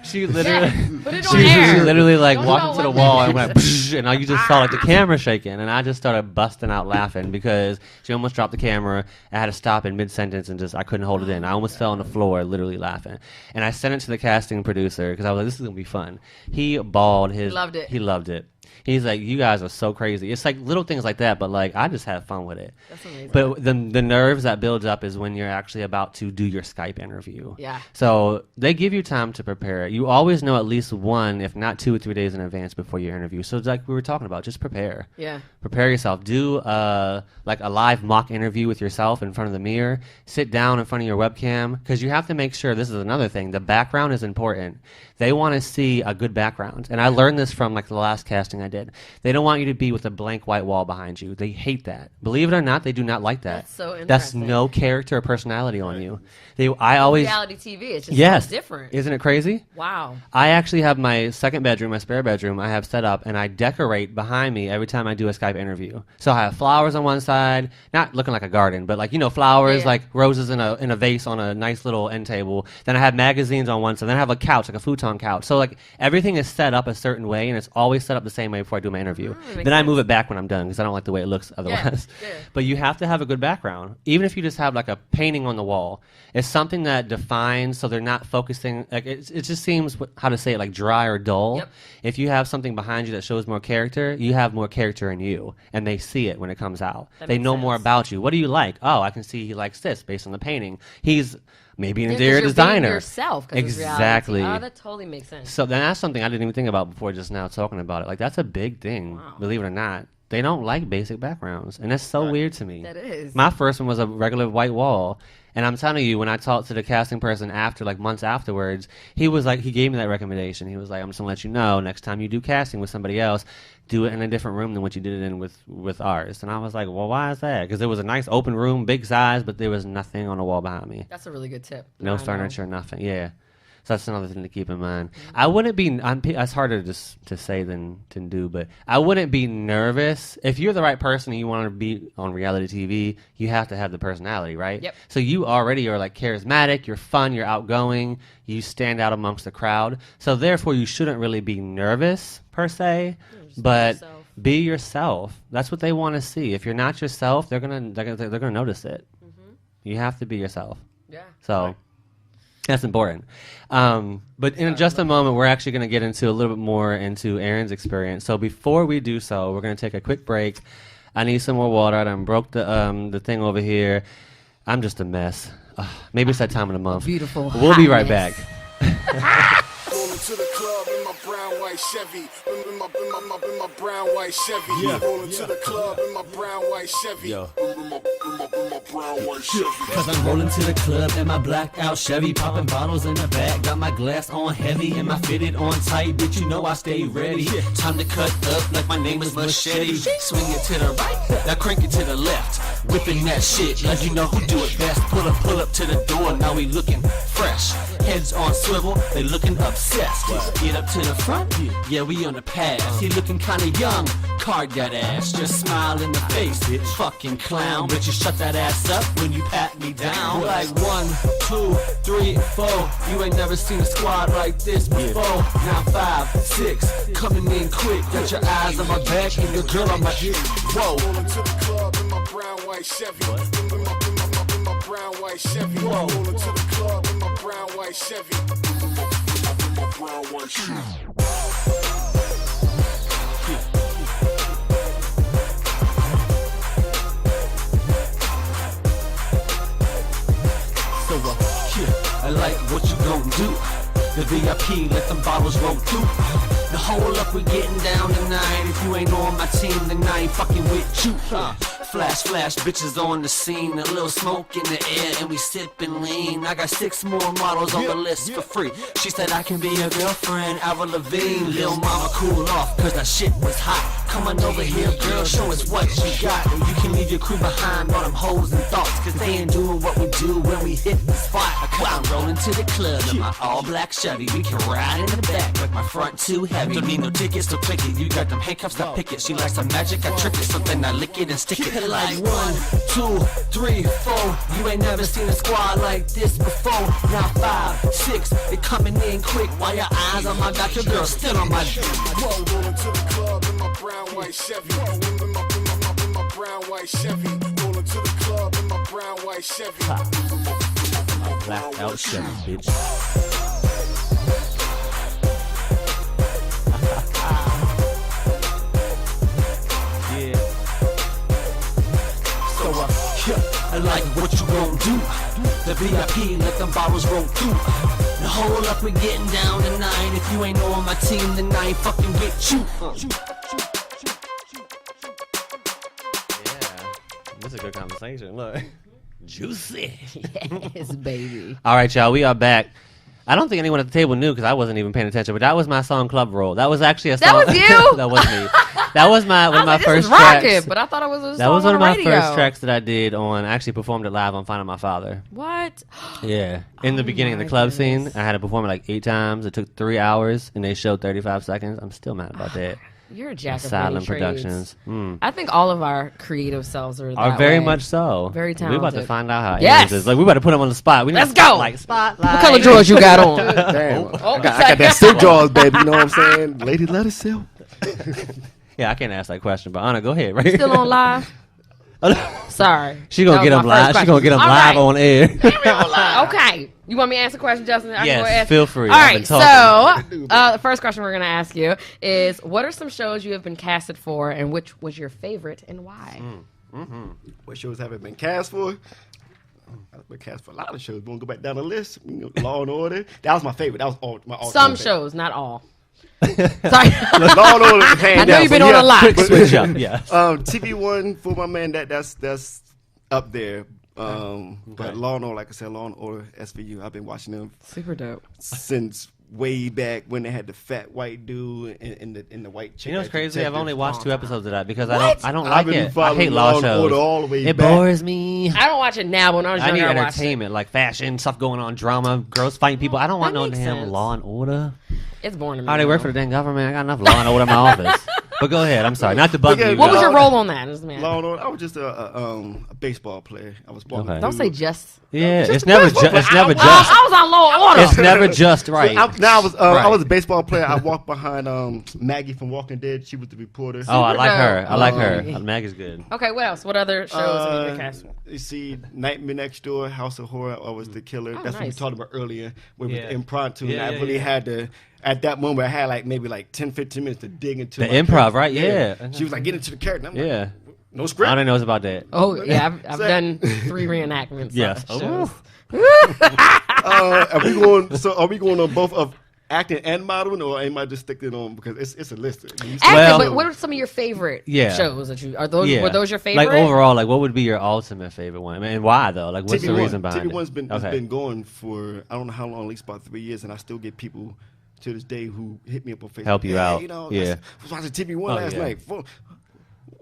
she literally... Put it She, on air. she literally like Don't walked know into the what wall that and went, psh, and you just saw like the camera shaking, and I just started busting out laughing because she almost dropped the camera. I had to stop in mid sentence and just I couldn't hold it in. I almost fell on the floor, literally laughing. And I sent it to the casting producer because I was like, "This is gonna be fun." He bawled his. Loved it. He loved it. He's like, "You guys are so crazy." It's like little things like that, but like I just had fun with it. That's amazing. But the nerves that builds up is when you're actually about to do your Skype interview. Yeah. So they give you time to prepare. You always know at least one, if not 2 or 3 days in advance before your interview. So it's like we were talking about, just prepare. Yeah. Prepare yourself. Do like a live mock interview with yourself in front of the mirror. Sit down in front of your webcam because you have to make sure. This is another thing. The background is important. They want to see a good background, and I learned this from like the last casting I did. They don't want you to be with a blank white wall behind you. They hate that. Believe it or not, they do not like that. That's so That's interesting. no character or personality on you. I always Reality TV, it's just yes, so different. Isn't it crazy? Wow. I actually have my second bedroom, my spare bedroom, I have set up, and I decorate behind me every time I do a Skype interview. So I have flowers on one side, not looking like a garden, but like, flowers, Yeah. like roses in a vase on a nice little end table. Then I have magazines on one side. Then I have a couch, like a futon couch. So like everything is set up a certain way, and it's always set up the same way before I do my interview. makes Then I move sense. it back when I'm done because I don't like the way it looks otherwise. yeah. But you have to have a good background. Even if you just have like a painting on the wall, it's something that defines so they're not focusing. Like it just seems, how to say it, like dry or dull. Yep. If you have something behind you that shows more character, you have more character in you, and they see it when it comes out. That They makes know more sense. about you. What do you like? Oh, I can see he likes this based on the painting. He's maybe an Yeah, 'cause interior you're being designer. yourself, 'cause it's reality. Exactly. Oh, that totally makes sense. So then that's something I didn't even think about before just now talking about it. Like that's a big thing, Wow. believe it or not. They don't like basic backgrounds, and that's so weird to me. That is. My first one was a regular white wall, and I'm telling you, when I talked to the casting person after, like months afterwards, he was like, he gave me that recommendation. He was like, "I'm just gonna let you know, next time you do casting with somebody else, do it in a different room than what you did it in with ours." And I was like, "Well, why is that?" Because it was a nice open room, big size, but there was nothing on the wall behind me. That's a really good tip. No I know. furniture, nothing. Yeah. So that's another thing to keep in mind. I wouldn't be, it's harder to say than to do, but I wouldn't be nervous. If you're the right person and you want to be on reality TV, you have to have the personality, right? Yep. So you already are like charismatic, you're fun, you're outgoing, you stand out amongst the crowd. So therefore you shouldn't really be nervous per se, Just be but yourself. Be yourself. That's what they want to see. If you're not yourself, they're gonna notice it. Mm-hmm. You have to be yourself. Yeah. So that's important. But in just a moment, we're actually going to get into a little bit more into Aaron's experience. So before we do so, we're going to take a quick break. I need some more water. I done broke the thing over here. I'm just a mess. Maybe it's that time of the month. Beautiful. We'll be right back. Rolling to the club in my brown white Chevy. In my brown white Chevy. Yeah. Rolling to the club in my brown white Chevy. Yo. In my brown white Chevy. Cause I'm rolling to the club in my blacked out Chevy, popping bottles in the back, got my glass on heavy and my fitted on tight, bitch, you know I stay ready. Time to cut up like my name is Machete. Swing it to the right, now crank it to the left. Whipping that shit like you know who do it best. Pull up to the door, now we looking fresh. Heads on swivel, they looking obsessed. Get up to the front, yeah, we on the pass. He looking kinda young, card that ass. Just smile in the face, fucking clown. Bitch, you shut that ass up when you pat me down. Like 1, 2, 3, 4. You ain't never seen a squad like this before. Now 5, 6, coming in quick. Got your eyes on my back and your girl on my dick. Whoa. Rolling to the club in my brown white Chevy. In my brown white Chevy. Rolling to the club in my brown white Chevy. In my brown white Chevy. I like what you gon' do. The VIP, let them bottles roll through. Now hold up, we getting down tonight. If you ain't on my team, then I ain't fucking with you. Flash, bitches on the scene. A little smoke in the air and we sippin' lean. I got 6 more models on the list for free. She said I can be your girlfriend, Avril Lavigne. Lil' mama cool off, cause that shit was hot. Come on over here, girl, show us what you got. And you can leave your crew behind all them hoes and thoughts, cause they ain't doing what we do when we hit the spot. I'm rolling to the club in my all black Chevy. We can ride in the back like my front too heavy. Don't need no tickets to pick it. You got them handcuffs, I pick it. She likes some magic, I trick it. Something I lick it and stick it. Like 1, 2, 3, 4. You ain't never seen a squad like this before. Now 5, 6, they coming in quick. While your eyes on my back, your girl still on my dick. Whoa, rolling to the club in my brown white Chevy. In my brown white Chevy. Rolling to the club in my brown white Chevy. Blacked out Chevy, bitch. I like what you gon' do. The VIP, let them bottles roll through. Now hold up, we getting down tonight. If you ain't on my team, then I ain't fucking with you. Yeah, this is a good conversation. Look, juicy. Yes, baby. All right, y'all, we are back. I don't think anyone at the table knew because I wasn't even paying attention, but that was my song Club Roll. That was actually a song. That was you? That was me. That was one of my first rocking, tracks. but I thought it was a song That was one of on my the radio. first tracks that I did on. I actually performed it live on Finding My Father. What? Yeah. In the beginning of the my club scene, goodness. I had to perform it like 8 times. It took 3 hours, and they showed 35 seconds. I'm still mad about that. You're a jack of Silent many trades. Productions. I think all of our creative selves are Are that very way. much so. Very We're about to talented. find out how Yes! it is. Like, we're about to put him on the spot. We need Let's a go! spotlight. Spotlight. What color drawers you got on? Damn. Oh, I got that silk drawers, baby. You know what I'm saying? Lady, let us silk. Yeah, I can't ask that question, but Anna, go ahead. Right? Still on live? Sorry. She gonna That get was him my live. first She gonna get him question. live All on air. right. Okay. You want me to answer a question, Justin? I can Yes, go ask. feel free. All I've right. been So, talking. the first question we're going to ask you is, what are some shows you have been casted for, and which was your favorite, and why? What shows have I been cast for? I've been cast for a lot of shows. Want to go back down the list? You know, Law and Order. That was my favorite. That was my all-time Some favorite. shows, not all. Sorry. Law and Order. I know you've been on a lot. Quick switch up. Yeah. TV One for my man. That's up there. But Law and Order, like I said, Law and Order SVU. I've been watching them Super dope. since way back when they had the fat white dude and the white chick. You know what's as crazy? I've detective. only watched 2 episodes of that because What? I don't I've like been it. I following hate Law law and shows. Order all the way It back. bores me. I don't watch it now, but when I was I need younger, I watched it. entertainment, like fashion, stuff going on, drama, girls fighting people. I don't want That no makes damn sense. Law and Order. It's boring to me. How they work now. for the damn government? I got enough Law and Order in my office. But go ahead. I'm sorry, not to bug Okay, you. What was though. your role on that? Just man. Law and Order, I was just a baseball player. I was walking. Okay. Don't say just. Yeah, it's never just. It's never just. I was on Law and Order. It's never just right. I was a baseball player. I walked behind Maggie from Walking Dead. She was the reporter. Oh, I like her. I like her. Oh. Maggie's good. Okay, what else? What other shows have you been cast? You see, Nightmare Next Door, House of Horror. I was the killer. Oh, That's what we nice. talked about earlier. With Yeah. impromptu. Yeah, and I yeah, really yeah. had to. At that moment, I had maybe 10, 15 minutes to dig into The my improv, character. right? Yeah. She was like, get into the character. I'm like, Yeah. no I script. don't know about that. Oh yeah, I've Say- done 3 reenactments. Yes. Of shows. Are we going? So are we going on both of acting and modeling, or am I just sticking on because it's a list? Acting, Well- but what are some of your favorite Yeah. shows that you are those? Yeah. Were those your favorite? Like overall, like what would be your ultimate favorite one? I mean, and why though? Like what's the reason behind it? TV1's been, it's Okay. been going for I don't know how long, at least about 3 years, and I still get people to this day who hit me up on Facebook. Help you "Hey, out. You know, Yeah. I was watching TV1 Oh, last yeah. night.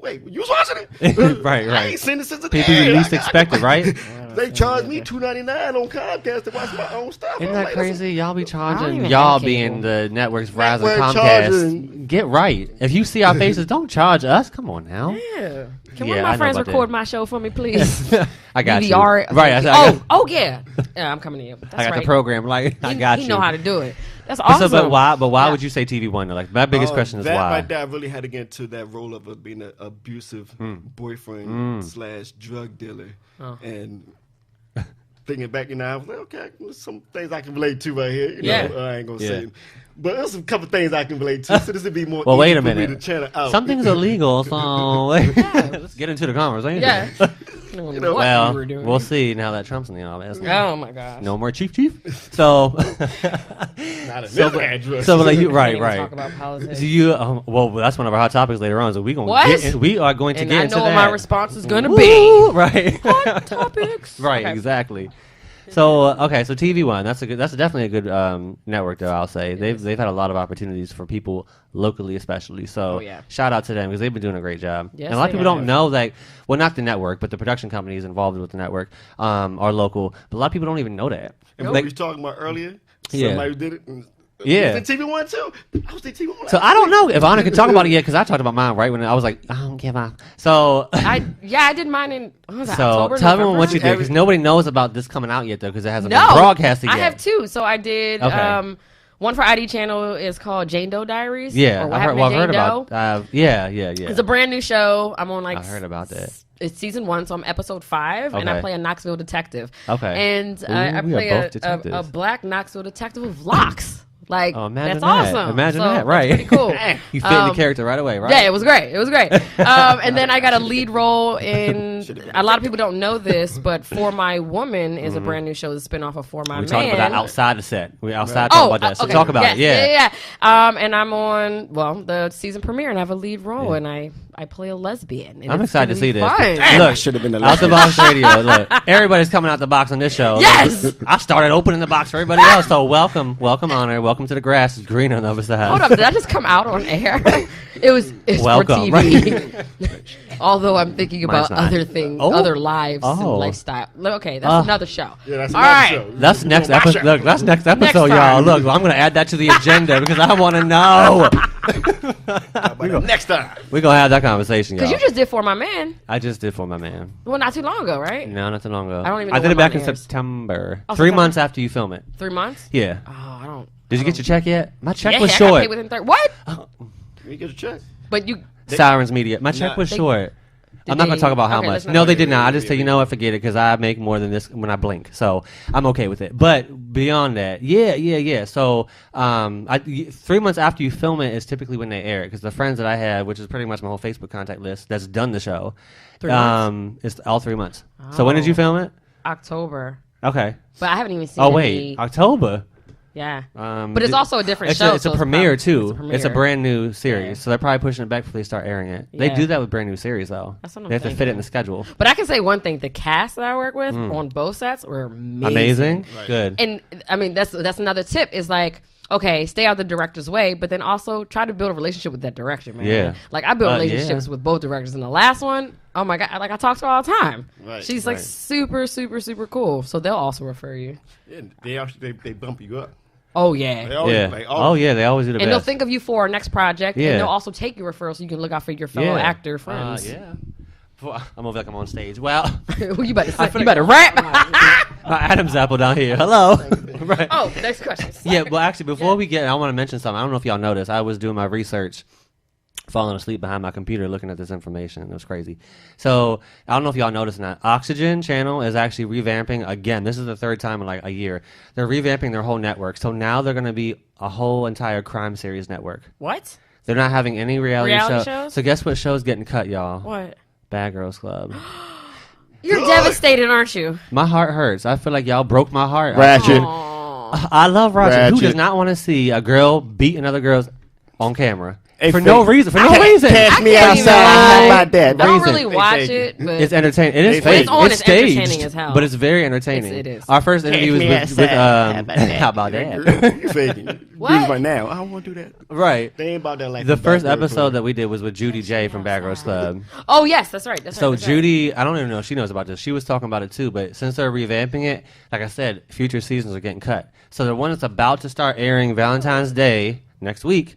Wait, you was watching it? Right, I right. ain't seen it since the People day. you least expected, right? They charged me $2.99 on Comcast to watch my own stuff. Isn't I'm that like, crazy? Y'all be I don't charging, even y'all have cable. being the network's Verizon, Network Comcast. charging. Get right. If you see our faces, don't charge us. Come on now. Yeah. Can Yeah, one of I my know friends about record that. my show for me, please? I got DVR. you. Right. Oh yeah. Yeah, I'm coming to you. That's I got right. the program. Like I got he you. know how to do it. That's So, awesome. but why? But why Yeah. would you say TV1? Like my biggest question is that why. right there, I really had to get into that role of being an abusive boyfriend / drug dealer, Oh. and thinking back, I was like, okay, there's some things I can relate to right here. Yeah. I ain't gonna Yeah. say them. But there's a couple things I can relate to, so this would be more Well, easy wait a for me minute. to channel out. Something's illegal, so let's get into the conversation. Yeah. I don't know what Well, you were doing. we'll see now that Trump's in the office. Oh my gosh. No more chief. So, Not a so, address. so like you, Can't right, even right. Talk about politics. Do you? Well, that's one of our hot topics later on. So we gonna What? we are going to and get I into know what that. my response is going to Woo, be. right. Hot topics. Right, Okay. exactly. So okay, so TV1, that's definitely a good network though. I'll say they've had a lot of opportunities for people locally, especially. So Oh, yeah. shout out to them because they've been doing a great job. Yes, and a lot of they people don't have. know that. Well, not the network, but the production companies involved with the network are local. But a lot of people don't even know that. And what Like- we was talking about earlier, Yeah. somebody did it. Yeah. Was it TV1 too? I was the TV1. So I don't know if Anna can talk about it yet because I talked about mine right when I was like, I don't give a. So. I did mine in what was that, So October, tell everyone what November? you did because nobody knows about this coming out yet though because it hasn't No, been broadcasted yet. I have 2. So I did Okay. one for ID channel is called Jane Doe Diaries. Yeah, or what I've happened heard, to I've heard Jane Doe. about. Yeah. It's a brand new show. I'm on like I heard about that. It's season 1, so I'm episode 5, and I Okay. play a Knoxville detective. Okay. And Ooh, I we are play both a detectives. black Knoxville detective with locks. Like Oh, imagine that's that. awesome. Imagine So that, right? That's pretty cool. You fit in the character right away, right? Yeah, it was great. It was great. And then I got a lead role in. A lot of people don't know this, but For My Woman is a brand new show, the spinoff of For My We Man. talked about that outside the set. We outside talking about that. So okay. talk about Yes, it. Yeah. yeah. And I'm on the season premiere, and I have a lead role, and I play a lesbian. And I'm it's excited to gonna see be this. fun. I Look, should have been out the box radio. Look, everybody's coming out the box on this show. Yes! Look, I started opening the box for everybody else. So welcome, Honor. Welcome to the grass. It's green on the other side. Hold up, did I just come out on air? It's Welcome, for TV. Although I'm thinking about Mine's not. other things, Oh. other lives Oh. and lifestyle. Okay, that's another show. Yeah, that's All another right. show. That's next Watch episode. out. Look, that's next episode, y'all. time. Look, I'm gonna add that to the agenda because I want to know. Next time. We're gonna have that conversation, y'all. Because you just did For My Man. I just did For My Man. Well, not too long ago, right? No, not too long ago. I don't even I know did it when back in mine airs. September. Oh, 3 September. months after you film it. 3 months? Yeah. Oh, I don't. Did you get your check yet? My check Yeah, was I got short. paid within 30. What? You get a check. But you. Sirens Media. My check Nah. was They- short. I'm Did not gonna they- talk about how okay, much. let's not No, talk they about did that. not. I just said, you know what, forget it, because I make more than this when I blink. So I'm okay with it. But beyond that, yeah. So 3 months after you film it is typically when they air it, because the friends that I had, which is pretty much my whole Facebook contact list, that's done the show. 3 months? It's all 3 months. So when did you Oh. film it? October. Okay. But I haven't even seen Oh any- wait, October. Yeah. But But it's also a different show. It's a so premiere probably- too. It's a premiere. brand new series, Yeah. so they're probably pushing it back before they start airing it. They Yeah. do that with brand new series though. That's what I'm They have to fit it thinking. in the schedule. But I can say one thing: the cast that I work with on both sets were amazing. Amazing, good. And I mean, that's another tip. Is like, okay, stay out the director's way, but then also try to build a relationship with that director, man. Yeah. Like I built Yeah. relationships with both directors. In the last one, oh my god, like I talk to her all the time. Right, She's like right. super, super, super cool. So they'll also refer you. Yeah, they bump you up. Oh yeah. They always, Yeah. like, They always do the And they'll best. think of you for our next project, Yeah. and they'll also take your referrals so you can look out for your fellow actor friends. Yeah. I'm over like I'm on stage. Well, Who you better say, you better rap. Adam's apple down here. Hello. Right. Oh, next question. Yeah, well, actually, before we get, I want to mention something. I don't know if y'all noticed. I was doing my research, falling asleep behind my computer looking at this information. It was crazy. So, I don't know if y'all noticed that. Oxygen channel is actually revamping again. This is the third time in like a year. They're revamping their whole network. So now they're going to be a whole entire crime series network. What? They're not having any reality shows? So guess what show's getting cut, y'all? What? Bad Girls Club. You're devastated, aren't you? My heart hurts. I feel like y'all broke my heart. Ratchet. I love Ratchet. Who does Ratchet. not want to see a girl beat another girl on camera? Hey, For Faith, no reason. For no reason. Catch me can't even outside. lie. How about that? I don't reason. really watch Hey, it, but It's entertaining. It is When fake. it's on, It's it's staged, entertaining as hell. but it's very entertaining. It is. Our first interview was me with outside. how about that? You faking. What? Right now, I don't want to do that. Right. They ain't about that life. The in first Bad Girls episode Club. that we did was with Judy J from Bad Girls Club. oh yes, that's right. That's So right, that's Judy, I don't even know if she knows about this. She was talking about it too, but since they're revamping it, like I said, future seasons are getting cut. So the one that's about to start airing Valentine's Day next week,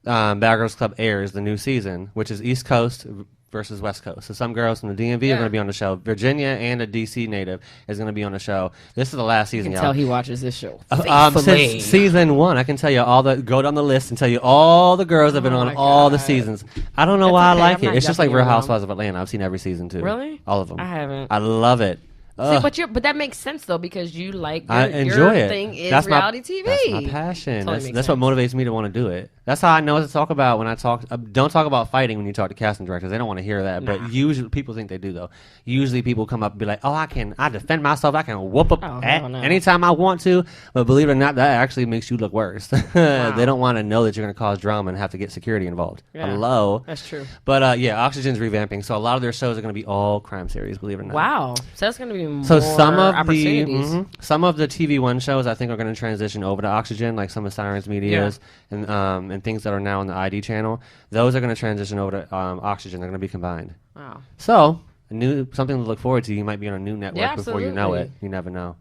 Bad Girls Club airs the new season, which is East Coast versus West Coast. So some girls from the DMV are going to be on the show. Virginia and a DC native is going to be on the show. This is the last season, You can y'all. tell he watches this show. Since season 1, I can tell you go down the list and tell you all the girls that have been on my all the God. seasons. I don't know That's why I okay, like I'm it. not It's just like yucking Real you around. Housewives of Atlanta. I've seen every season too. Really? All of them. I haven't. I love it. See, but that makes sense though because you like I your enjoy it. thing is That's reality TV. That's my passion. Totally That's, makes that's what sense. motivates me to want to do it. That's how I know what to talk about when I talk. Don't talk about fighting when you talk to casting directors. They don't want to hear that. But usually, people think they do though. Usually, people come up and be like, "Oh, I defend myself. I can whoop up hell no. anytime I want to." But believe it or not, that actually makes you look worse. They don't want to know that you're going to cause drama and have to get security involved. Yeah. Hello. That's true. But yeah, Oxygen's revamping, so a lot of their shows are going to be all crime series. Believe it or not. Wow. So that's going to be more So some of the opportunities. some of the TV1 shows I think are going to transition over to Oxygen, like some of Sirens Media's and things that are now on the ID channel. Those are going to transition over to Oxygen. They're going to be combined. Wow. So something to look forward to. You might be on a new network Yeah, before you know it. absolutely. You never know.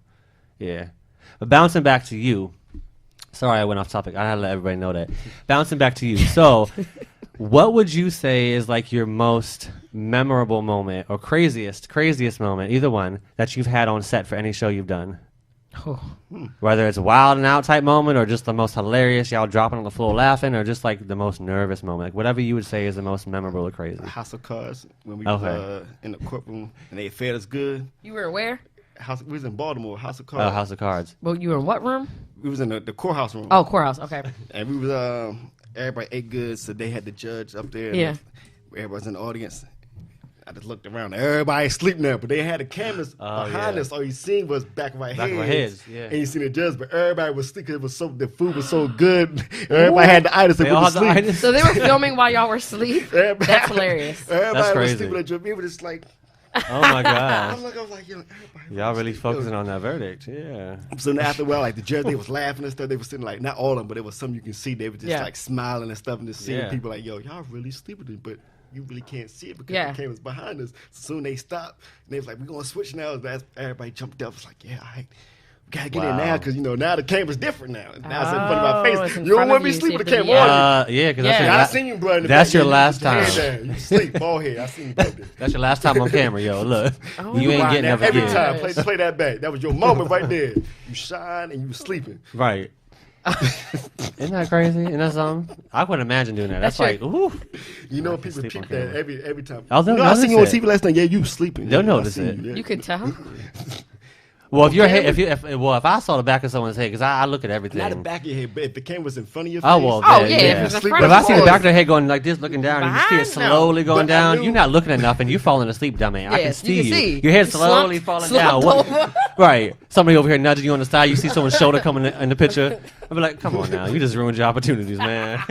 Yeah. But bouncing back to you. Sorry, I went off topic. I had to let everybody know that. Bouncing back to you. So, what would you say is like your most memorable moment or craziest moment, either one, that you've had on set for any show you've done? Oh. Whether it's a wild and out type moment or just the most hilarious, y'all dropping on the floor laughing, or just like the most nervous moment. Like whatever you would say is the most memorable or crazy. House of Cards when we Okay. was in the courtroom and they fed us good. You were where? We was in Baltimore. House of Cards. Oh, House of Cards. Well, you were in what room? We was in the courthouse room. Oh, courthouse. Okay. And we was everybody ate good, so they had the judge up there. Yeah. And everybody's in the audience. I just looked around. Everybody asleep now, but they had the cameras behind yeah. us. All you seen was back of our Back heads. of our heads, yeah. And you seen the judge, but everybody was sleeping. It was the food was so good. Everybody had the itis. They They all went had to the sleep. itis. So they were filming while y'all were asleep? Everybody- That's hilarious. Everybody That's was crazy. sleeping at your. We were just like, Oh my I gosh. was like, yo, everybody. Y'all really was asleep. focusing on that verdict. Yeah. So then after a while, like the judge, they was laughing and stuff. They was sitting like, not all of them, but there was some you can see. They were just Yeah. like smiling and stuff, and just seeing Yeah. people like, yo, y'all really sleeping, but you really can't see it because Yeah. the camera's behind us. So soon they stopped, and they was like, we're gonna switch now. That's- Everybody jumped up. Was like, yeah, all right. We gotta get in Wow. now because now the camera's different now. Now it's in front of my Oh, face. it's in You don't front want of to be you, sleeping with the so you camera have on Yeah, because Yeah. you. I that's seen you, bro. In the that's back. your You last put your hand time. down. You sleep, bald head. I seen you back there. That's your last time on camera, yo. Look, you ain't wow. getting never Every again. time, play that back. That was your moment right there. You shine and you sleeping. Right. Isn't that crazy? Isn't that something? I couldn't imagine doing that. That's That's like, ooh. You know, I can people sleep peep on that camera. every time. Oh, they'll I seen you on notice it. TV last night. Yeah, you sleeping. They'll Yeah, I notice seen it. you, yeah. You could tell. Well, if your head, camera- if I saw the back of someone's head, because I look at everything. Not the back of your head, but if the camera's in front of your face. Oh well, Oh, then, yeah, yeah. if it's in Sleep front If of I see the you. back of their head going like this, looking down, and you see it Behind? slowly going But I down, knew- you're not looking enough, and you falling asleep, dummy. I can Yes, see you can see. Your head You slowly slumped- falling down. slumped What- over. Right. Somebody over here nudging you on the side. You see someone's shoulder coming in the picture. I'll be like, come on now, you just ruined your opportunities, man.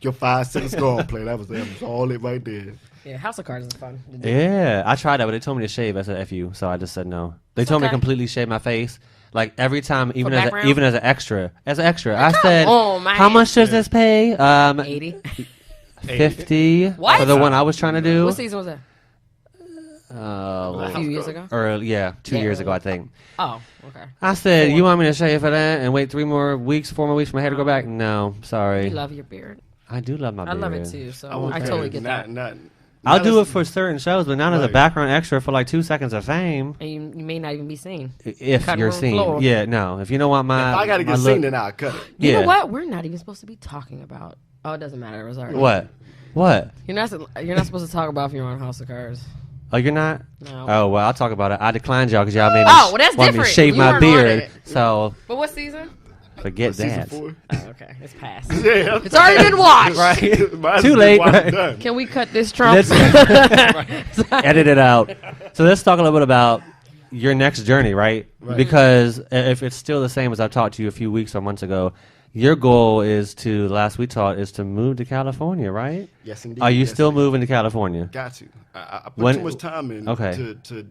Your 5 seconds gone play. That was all it right there. Yeah, House of Cards is fun. to do. Yeah, I tried that, but they told me to shave. I said F you, so I just said no. They told me to okay. completely shave my face. Like every time, even background? as an extra, I said, on, man. how much does this pay? 80. 50 What? for the one I was trying to do. What season was that? A few years ago. Or 2 years ago, I think. Oh, okay. I said, you want me to shave for that and wait 4 more weeks for my hair to grow back? No, sorry. You love your beard. I do love my beard. I love it too, so I totally get that. I'll do it for certain shows, but not as a background extra for like 2 seconds of fame. And you may not even be seen. If you're seen. Floor. Yeah, no. If you don't want my... If I got to get seen, then I'll cut it. You know what? We're not even supposed to be talking about... Oh, it doesn't matter. It was already... What? You're not supposed to talk about if you're on House of Cards. Oh, you're not? No. Oh, well, I'll talk about it. I declined y'all because y'all made me, that's want me to different. shave You my weren't on beard. it. So... But what season? Forget that. Season 4. Oh, okay. It's past. Yeah. It's already been watched. Right. Too late. Right. Can we cut this, Trump? Edit it out. So let's talk a little bit about your next journey, right? Because if it's still the same as I talked to you a few weeks or months ago, your goal is to, last we talked, is to move to California, right? Yes, indeed. Are you still moving to California? Got to. I put too much time in to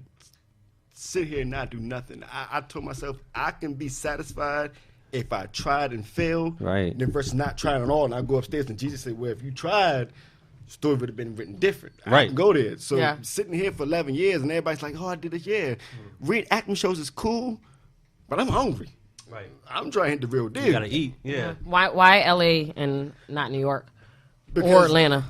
sit here and not do nothing. I told myself I can be satisfied if I tried and failed, right? Then versus not trying at all. And I go upstairs and Jesus said, well, if you tried, the story would have been written different. I Right. can go there. So sitting here for 11 years and everybody's like, oh, I did it, yeah. Read acting shows is cool, but I'm hungry. Right. I'm trying to hit the real deal. You gotta eat. Yeah. Why LA and not New York Because or Atlanta?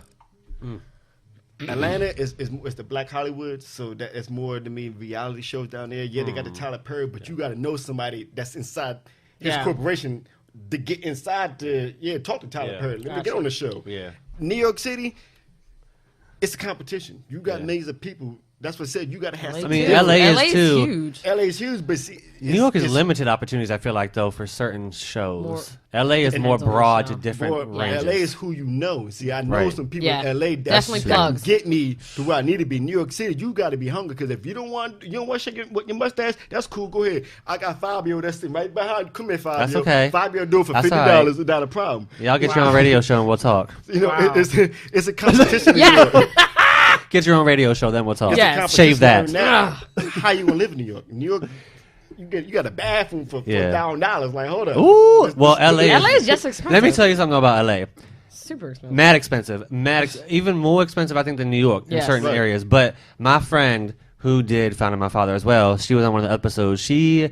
Atlanta is the Black Hollywood, so that it's more to me reality shows down there. Yeah, they got the Tyler Perry, but you got to know somebody that's inside his corporation to get inside to talk to Tyler Perry. Let me get on the show. Yeah. New York City, it's a competition. You got millions of people. That's what I said. You got to have something. I mean, LA is too. Huge. LA is huge, but see, New York is limited opportunities, I feel like, though, for certain shows. LA is more broad to different ranges. LA is who you know. See, I know some people in LA that can get me to where I need to be. New York City, you got to be hungry because if you don't want to shake your mustache, that's cool. Go ahead. I got Fabio that's sitting right behind. Come here, Fabio. That's okay. Fabio do it for $50 is not a problem. Yeah, I'll get you on a radio show and we'll talk. You know, it's a competition. Yeah. Get your own radio show, then we'll talk. Yeah. Shave that. Now, how you gonna live in New York? New York, you got a bathroom for $1,000. Like, hold up. Ooh, well, LA is just expensive. Let me tell you something about LA. Super expensive. Mad expensive. Even more expensive, I think, than New York in certain areas. But my friend who did Founding My Father as well, she was on one of the episodes. I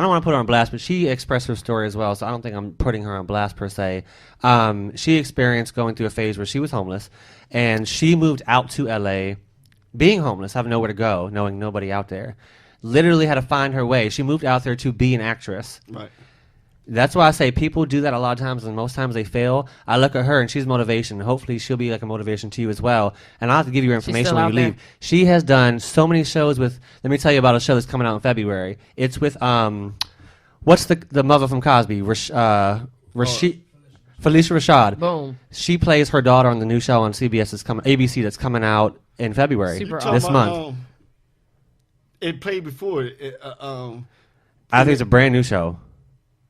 don't want to put her on blast, but she expressed her story as well, so I don't think I'm putting her on blast per se. She experienced going through a phase where she was homeless, and she moved out to LA, being homeless, having nowhere to go, knowing nobody out there. Literally had to find her way. She moved out there to be an actress. Right. That's why I say people do that a lot of times, and most times they fail. I look at her, and she's motivation. Hopefully, she'll be like a motivation to you as well. And I'll have to give you her information when you leave. She has done so many shows with. Let me tell you about a show that's coming out in February. It's with what's the mother from Cosby? Felicia Rashad. Boom. She plays her daughter on the new show on ABC that's coming out in February this month. It played before. I think it's a brand new show.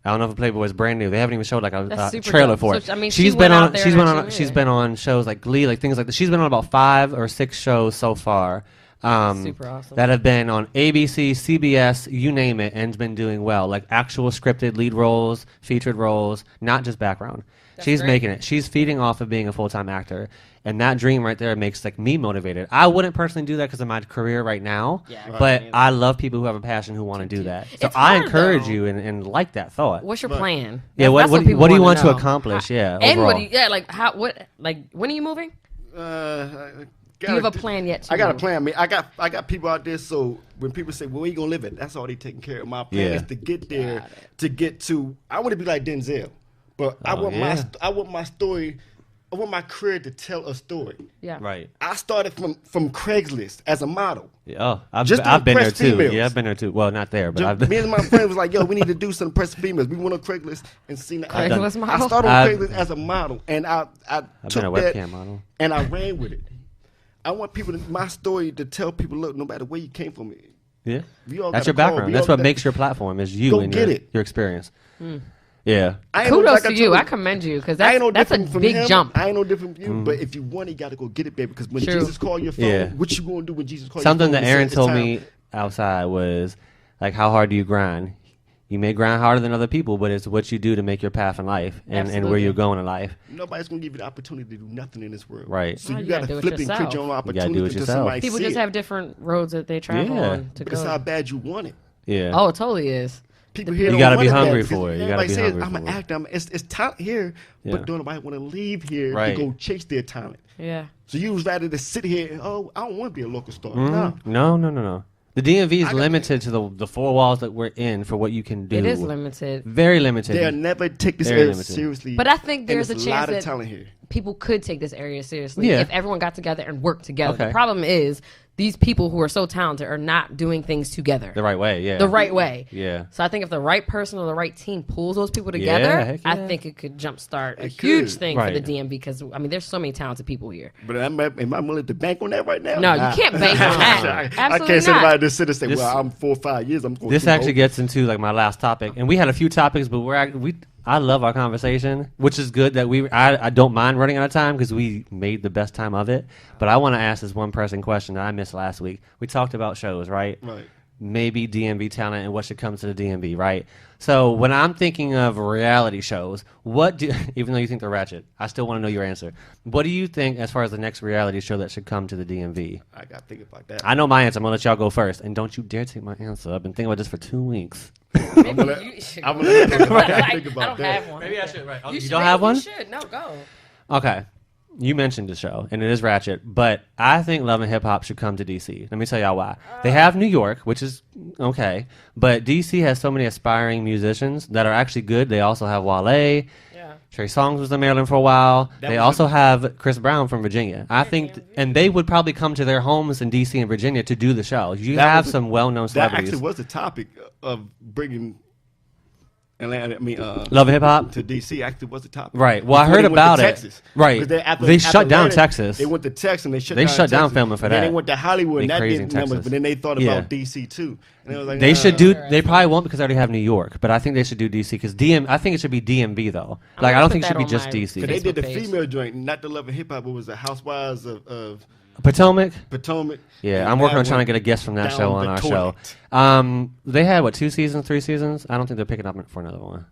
I don't know if it played, but it's brand new. They haven't even showed like a trailer for it. So, I mean, she's been on shows like Glee, like things like that. She's been on about 5 or 6 shows so far. Super awesome. That have been on ABC, CBS, you name it, and been doing well. Like actual scripted lead roles, featured roles, not just background. She's making it. She's feeding off of being a full-time actor. And that dream right there makes like me motivated. I wouldn't personally do that because of my career right now. Yeah, but I love people who have a passion who want to do that. So I encourage you and like that thought. What's your plan? Yeah, what do you want to accomplish? Yeah, and overall. When are you moving? Do you have a plan yet? I got a plan. I mean, I got people out there. So when people say, "Well, where you gonna live at?" That's all they taking care of. My plan is to get there. To get to, I want to be like Denzel, but I want my story. I want my career to tell a story. Yeah. Right. I started from Craigslist as a model. Yeah. I've been there too. Females. Yeah, I've been there too. Well, not there, but me and my friend was like, "Yo, we need to do some press females." We went on Craigslist and seen the Craigslist model. I started on Craigslist as a model, and I took been a webcam model, and I ran with it. I want my story to tell people, look, no matter where you came from, yeah, that's your background. That's what makes your platform is you and your experience. Yeah. Kudos to you. I commend you because that's a big jump. I ain't no different from you, but if you want it, you got to go get it, baby. Because when Jesus call your phone, what you going to do when Jesus call your phone? Something that Aaron told me outside was, like, how hard do you grind? You may grind harder than other people, but it's what you do to make your path in life and where you're going in life. Nobody's gonna give you the opportunity to do nothing in this world. Right. So Oh, you you gotta gotta do it flip and create yourself. your own You gotta opportunity do it until yourself. somebody People see just it. have different roads that they travel Yeah. on to But it's go. how bad you want it. Yeah. Oh, it totally is. People here You don't gotta want be it bad hungry because for it. You gotta everybody be says, hungry I'm for an it. actor. It's talent here, Yeah. but don't nobody want to leave here Right. to go chase their talent. Yeah. So you was rather to sit here and, oh, I don't want to be a local star. Mhm. No. No. The DMV is I got- limited to the 4 walls that we're in for what you can do. It is limited. Very limited. They'll never take this Very area limited. seriously. But I think And there's a there's a lot chance of that talent here. people could take this area seriously Yeah. if everyone got together and worked together. Okay. The problem is these people who are so talented are not doing things together The right way, yeah. the right way. Yeah. So I think if the right person or the right team pulls those people Yeah, together, heck I yeah. think it could jumpstart a It huge could. thing Right. for the DMV because I mean there's so many talented people here. But am I willing to bank on that right now? No, Nah. you can't bank on that. I Absolutely can't sit not. about this city and say, This- well, I'm 4 or 5 years. I'm going This actually gets into like my last topic, and we had a few topics, but I love our conversation, which is good that I don't mind running out of time because we made the best time of it. But I want to ask this one pressing question that I missed last week. We talked about shows, right? Right. Maybe DMV talent and what should come to the DMV, right? So when I'm thinking of reality shows, even though you think they're ratchet, I still want to know your answer. What do you think as far as the next reality show that should come to the DMV? I got to think about that. I know my answer. I'm going to let y'all go first. And don't you dare take my answer. I've been thinking about this for 2 weeks. Maybe gonna- you should I'm go. gonna let everybody I think about don't that. have one. Maybe I should, right. You should- don't have one? You should. No, go. Okay. You mentioned the show, and it is ratchet, but I think Love and Hip Hop should come to DC. Let me tell y'all why. They have New York, which is okay, but DC has so many aspiring musicians that are actually good. They also have Wale. Yeah. Trey Songz was in Maryland for a while. That They was also have Chris Brown from Virginia. I think, and they would probably come to their homes in DC and Virginia to do the show. You That have was- some well-known That celebrities. actually was the topic of bringing Atlanta, Love and Hip Hop? to DC. Actually was the topic. Right. Well, I Before heard they went to about it. Texas. Right. 'Cause after They shut down Atlanta, Texas. They went to Texas and they shut They down shut down Texas. filming for Then that. they went to Hollywood and They that crazy didn't in numbers, Texas. but then they thought Yeah. about DC too. And they was like, They should do. Right. They probably won't because they already have New York. But I think they should do DC because I think it should be DMV though. Like I gonna don't put think it should that be on just my DC. Cause they did the Facebook page. female joint, not the Love and Hip Hop, but it was the Housewives of Potomac. Potomac. Yeah, And I'm working that on trying to went get a guest from that down show on the our toilet. show. They had 2 seasons, 3 seasons. I don't think they're picking up for another one.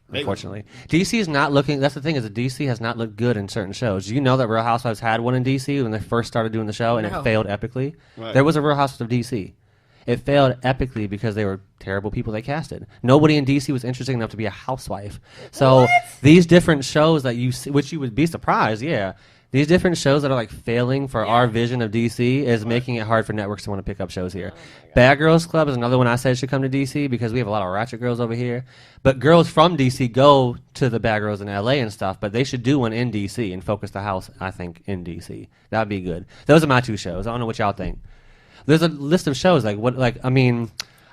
They- Unfortunately, DC is not looking. That's the thing is that DC has not looked good in certain shows. You know that Real Housewives had one in DC when they first started doing the show, and No. it failed epically. Right. There was a Real Housewives of DC. It failed epically because they were terrible people they casted. Nobody in DC was interesting enough to be a housewife. So these different shows that you see, which you would be surprised, yeah. These different shows that are like failing for our vision of DC is making it hard for networks to want to pick up shows here. Bad Girls Club is another one I said should come to DC because we have a lot of ratchet girls over here. But girls from DC go to the Bad Girls in LA and stuff, but they should do one in DC and focus the house, I think, in DC. That would be good. Those are my 2 shows. I don't know what y'all think. There's a list of shows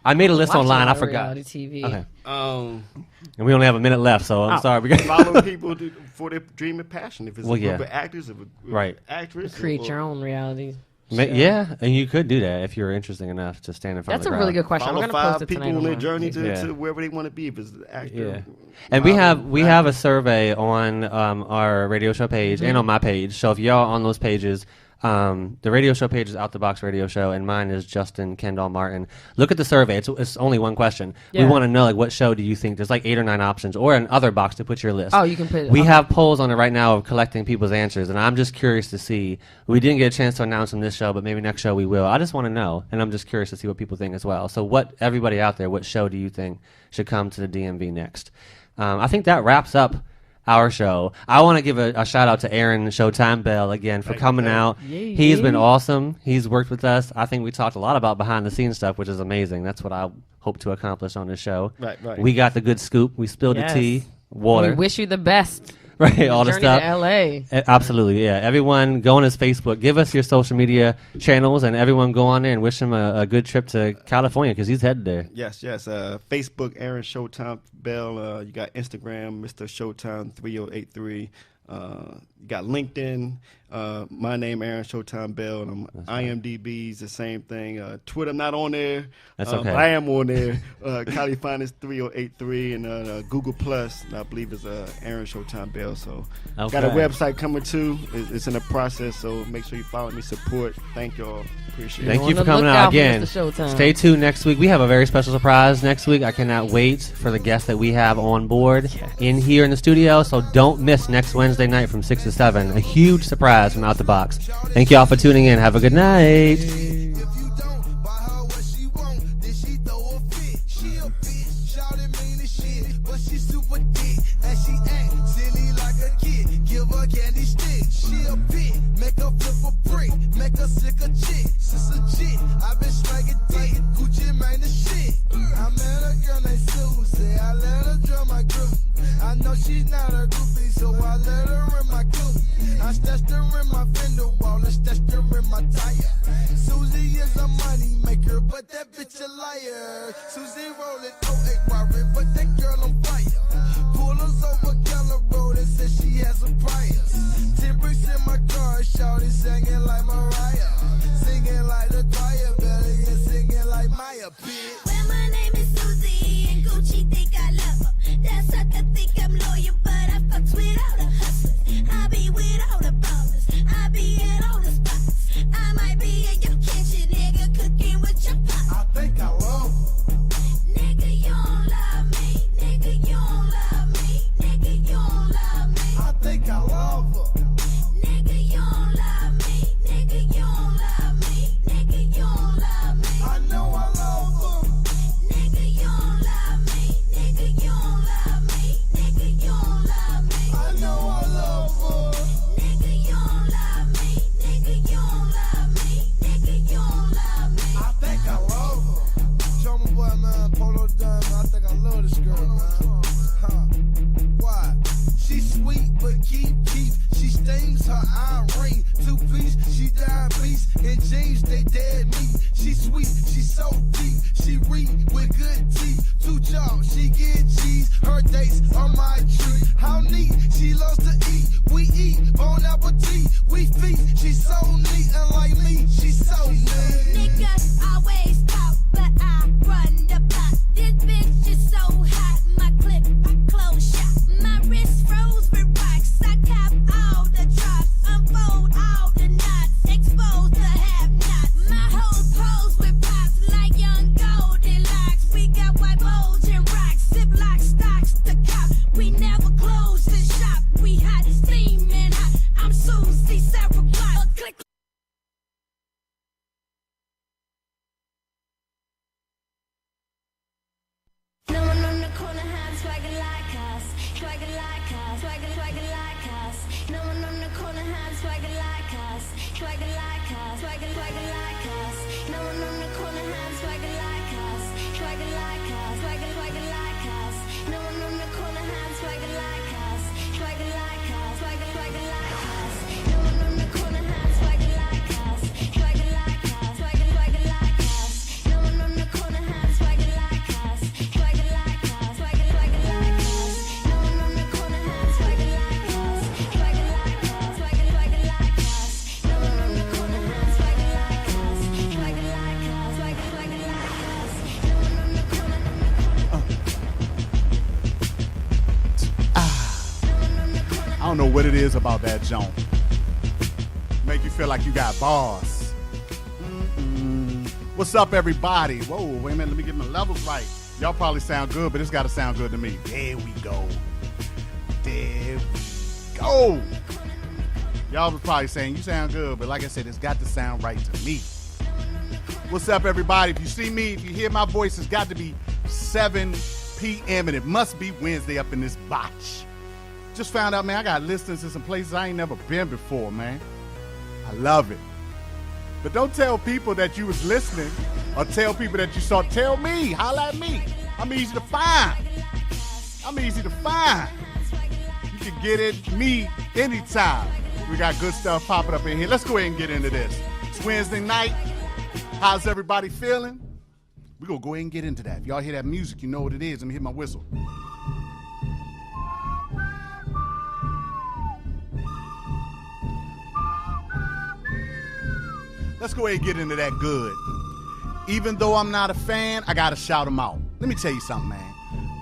I made a list Watch a online. lot I of forgot. reality TV. Okay. Um, And we only have a minute left, so I'm sorry. follow people for their dream and passion. If it's Well, a group yeah. of actors, if a Right. actress, Create or your own reality. Yeah, and you could do that if you're interesting enough to stand in front That's of a the really crowd. good question. I'm follow going to post 5 it people tonight. on their my journey Facebook. to wherever they want to be. If it's an actor, Yeah. And we model, have a survey on our radio show page and on my page. So if y'all on those pages, the radio show page is Out the Box Radio Show, and mine is Justin Kendall Martin. Look at the survey. It's only one question. We Yeah. want to know like what show do you think? There's like 8 or 9 options, or an other box to put your list. Oh, you can put it. We okay. have polls on it right now of collecting people's answers, and I'm just curious to see. We didn't get a chance to announce them this show, but maybe next show we will. I just want to know, and I'm just curious to see what people think as well. So, everybody out there, what show do you think should come to the DMV next? I think that wraps up our show. I want to give a shout out to Aaron Showtime Bell again for coming out. Yay, He's been yay. awesome. He's worked with us. I think we talked a lot about behind the scenes stuff, which is amazing. That's what I hope to accomplish on this show. Right. We got the good scoop. We spilled Yes. the tea, water. We wish you the best. Right, all the Journey stuff. to LA. Absolutely, yeah. Everyone go on his Facebook. Give us your social media channels, and everyone go on there and wish him a good trip to California because he's headed there. Yes. Facebook, Aaron Showtime Bell. You got Instagram, Mr. Showtime 3083. You got LinkedIn. My name, Aaron Showtime Bell, and IMDb's the same thing. Twitter, I'm not on there. That's okay. But I am on there. Cali Finest 3083 and Google Plus. I believe it's Aaron Showtime Bell. So got a website coming too. It's in the process. So make sure you follow me, support. Thank y'all. Appreciate it. Thank you for coming out again. Stay tuned next week. We have a very special surprise next week. I cannot wait for the guests that we have on board in here in the studio. So don't miss next Wednesday night from 6 to 7. A huge surprise from Out the Box. Thank you all for tuning in. Have a good night. I know she's not a groupie, so I let her in my coupe. I stashed her in my fender wall and stashed her in my tire. Susie is a money maker, but that bitch a liar. Susie rolling 08 Warren, but that girl on fire. Pull us over Keller Road and says she has a priors. 10 bricks in my car, shawty singing like Mariah. Singing like the choir, belly and singing like Maya, bitch. Well, my name is Susie and Gucci think I love her. That sucker think I'm loyal, but I fucks with all the hustlers. I be with all the ballers. I be at all the spots. I might be in your kitchen, nigga, cooking with your pop. I think I love her. Nigga, you don't love me. Nigga, you don't love me. Nigga, you don't love me. I think I love her. Nigga, you don't love me. Nigga, you don't love me. Nigga, you don't love me. I know I love her. Nigga, you don't love me. Nigga, you don't love me. Nigga, you don't love me. I know I love her. Nigga, you don't love me. Nigga, you don't love me. Nigga, you don't love me. I think I love her. Show my boy, man, Polo Dunn, man. I think I love this girl, man. Huh. Why? She's sweet, but keep. She stains her eye ring. 2 piece, she diabetes. In jeans, they dead meat. She sweet, she so deep. She read with good teeth. 2 jobs, she get cheese. Her dates on my tree. How neat, she loves to eat. We eat, bon appetit. We feast, she's so neat. And like me, she's so neat. Niggas always talk, but I run the block. This bitch is so hot, my clip, I close shop. My wrist froze with rocks. I cop all the drops, unfold all the knots, expose the have-nots. My whole pose with pops like young Goldilocks. We got white bowls and rocks, Ziploc stocks to cop. We never close the shop. We hot, steaming hot. I'm Susie Sarah Block. Click. No one on the corner has swagger like us, swagger like us, swagger like us. No one on the corner has swagger like us, swagger like us, swagger like us. No one on the corner has swagger like us, swagger like us, swagger like us. No one on the corner has swagger like us, swagger like us, swagger like us. No one on the corner has swagger like us, swagger like us, swagger like us. No one on the corner has swagger like us, swagger like us, swagger like us. No one on the corner has swagger like us, swagger like us, swagger like us. No one on the corner has swagger like us, swagger like us, swagger like us. No one on the corner. I don't know what it is about that joint. Make you feel like you got bars. What's up, everybody? Whoa, wait a minute, let me get my levels right. Y'all probably sound good, but it's got to sound good to me. There we go. There we go. Y'all was probably saying, you sound good, but like I said, it's got to sound right to me. What's up, everybody? If you see me, if you hear my voice, it's got to be 7 p.m. and it must be Wednesday up in this botch. Just found out, man, I got listings in some places I ain't never been before, man. I love it. But don't tell people that you was listening or tell people that you saw. Tell me, holla at me. I'm easy to find. I'm easy to find. You can get at me anytime. We got good stuff popping up in here. Let's go ahead and get into this. It's Wednesday night. How's everybody feeling? We're going to go ahead and get into that. If y'all hear that music, you know what it is. Let me hit my whistle. let's go ahead and get into that good. Even though I'm not a fan, I got to shout them out. Let me tell you something, man.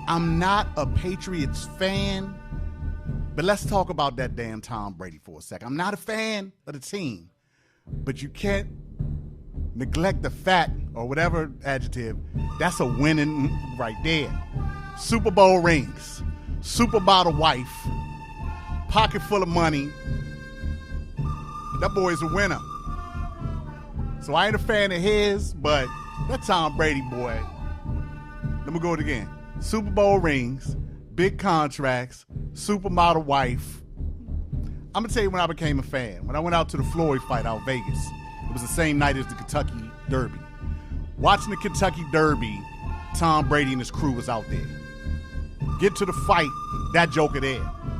I'm not a Patriots fan, but let's talk about that damn Tom Brady for a second. I'm not a fan of the team, but you can't neglect the fact, or whatever adjective, that's a winning right there. Super Bowl rings, supermodel wife, pocket full of money. That boy is a winner. So I ain't a fan of his, but that Tom Brady boy, let me go it again. Super Bowl rings, big contracts, supermodel wife. I'm going to tell you when I became a fan. When I went out to the Floyd fight out in Vegas, it was the same night as the Kentucky Derby. Watching the Kentucky Derby, Tom Brady and his crew was out there. Get to the fight, that joker there.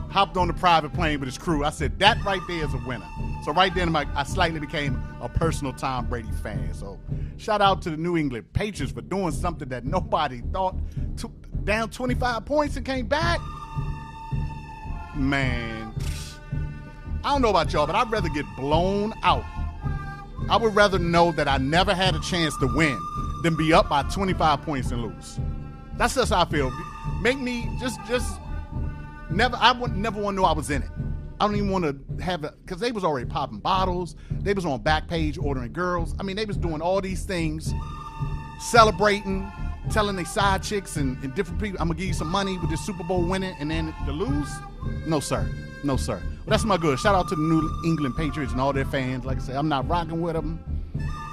Hopped on the private plane with his crew. I said, that right there is a winner. So right then, I slightly became a personal Tom Brady fan. So shout out to the New England Patriots for doing something that nobody thought. Down 25 points and came back. Man, I don't know about y'all, but I'd rather get blown out. I would rather know that I never had a chance to win than be up by 25 points and lose. That's just how I feel. Make me just never. I would never want to know I was in it. I don't even want to have it, because they was already popping bottles. They was on Backpage ordering girls. I mean, they was doing all these things, celebrating, telling their side chicks and different people, I'm going to give you some money with this Super Bowl winning, and then to lose? No, sir. No, sir. Well, that's my good. Shout out to the New England Patriots and all their fans. Like I said, I'm not rocking with them.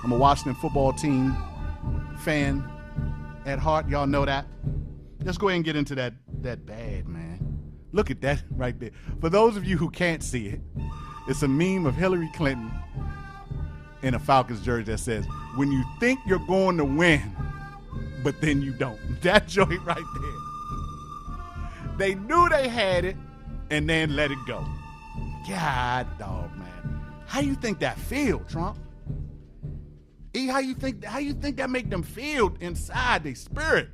I'm a Washington football team fan at heart. Y'all know that. Let's go ahead and get into that bad, man. Look at that right there. For those of you who can't see it, it's a meme of Hillary Clinton in a Falcons jersey that says, when you think you're going to win, but then you don't. That joint right there. They knew they had it and then let it go. God, dog, man. How you think that feel, Trump? E, how you think that make them feel inside their spirit?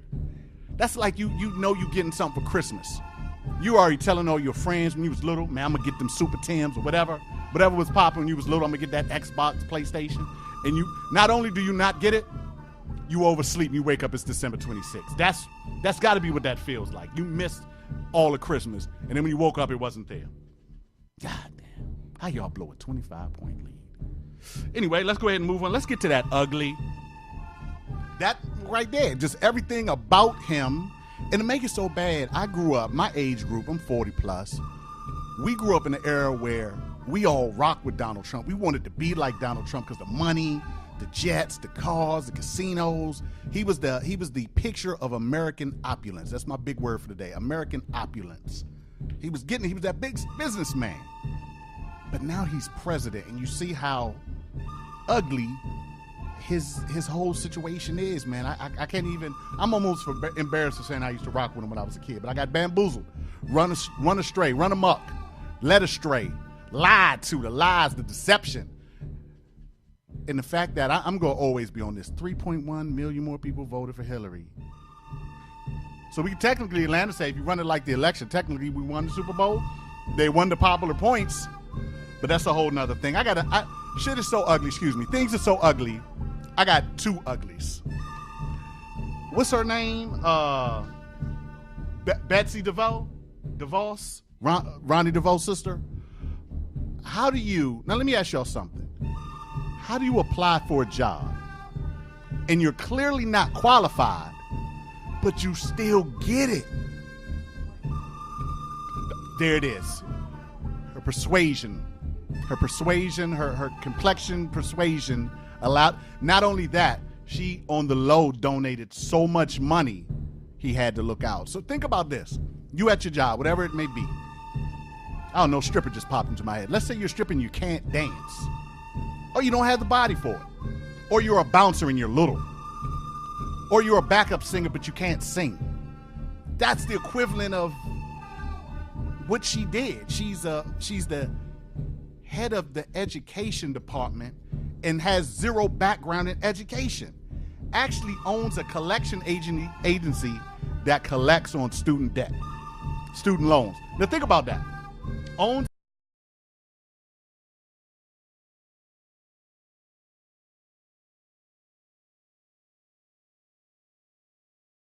That's like you know you getting something for Christmas. You already telling all your friends when you was little, man, I'm gonna get them Super Tims or whatever was popping when you was little, I'm gonna get that Xbox, PlayStation. And you, not only do you not get it, you oversleep and you wake up, it's December 26th. That's gotta be what that feels like. You missed all of Christmas, and then when you woke up, it wasn't there. God damn, how y'all blow a 25-point lead? Anyway, let's go ahead and move on. Let's get to that ugly. That right there, just everything about him. And to make it so bad, I grew up, my age group, I'm 40 plus. We grew up in an era where we all rocked with Donald Trump. We wanted to be like Donald Trump because the money, the jets, the cars, the casinos. He was the picture of American opulence. That's my big word for today, American opulence. He was that big businessman. But now he's president, and you see how ugly his whole situation is, man. I can't even, I'm almost embarrassed for saying I used to rock with him when I was a kid, but I got bamboozled, run astray, run amok, led astray, lied to, the lies, the deception. And the fact that I'm going to always be on this, 3.1 million more people voted for Hillary. So we can technically, Atlanta say, if you run it like the election, technically we won the Super Bowl. They won the popular points, but that's a whole nother thing. Shit is so ugly, things are so ugly. I got two uglies. What's her name? Betsy DeVos? Ronnie DeVos' sister? Now let me ask y'all something. How do you apply for a job and you're clearly not qualified, but you still get it? There it is. Her persuasion, her complexion persuasion allowed. Not only that, she on the low donated so much money he had to look out. So think about this. You at your job, whatever it may be. I don't know, stripper just popped into my head. Let's say you're stripping, you can't dance. Or you don't have the body for it. Or you're a bouncer and you're little. Or you're a backup singer but you can't sing. That's the equivalent of what she did. She's the head of the education department and has zero background in education. Actually owns a collection agency that collects on student debt, student loans. Now think about that. Owns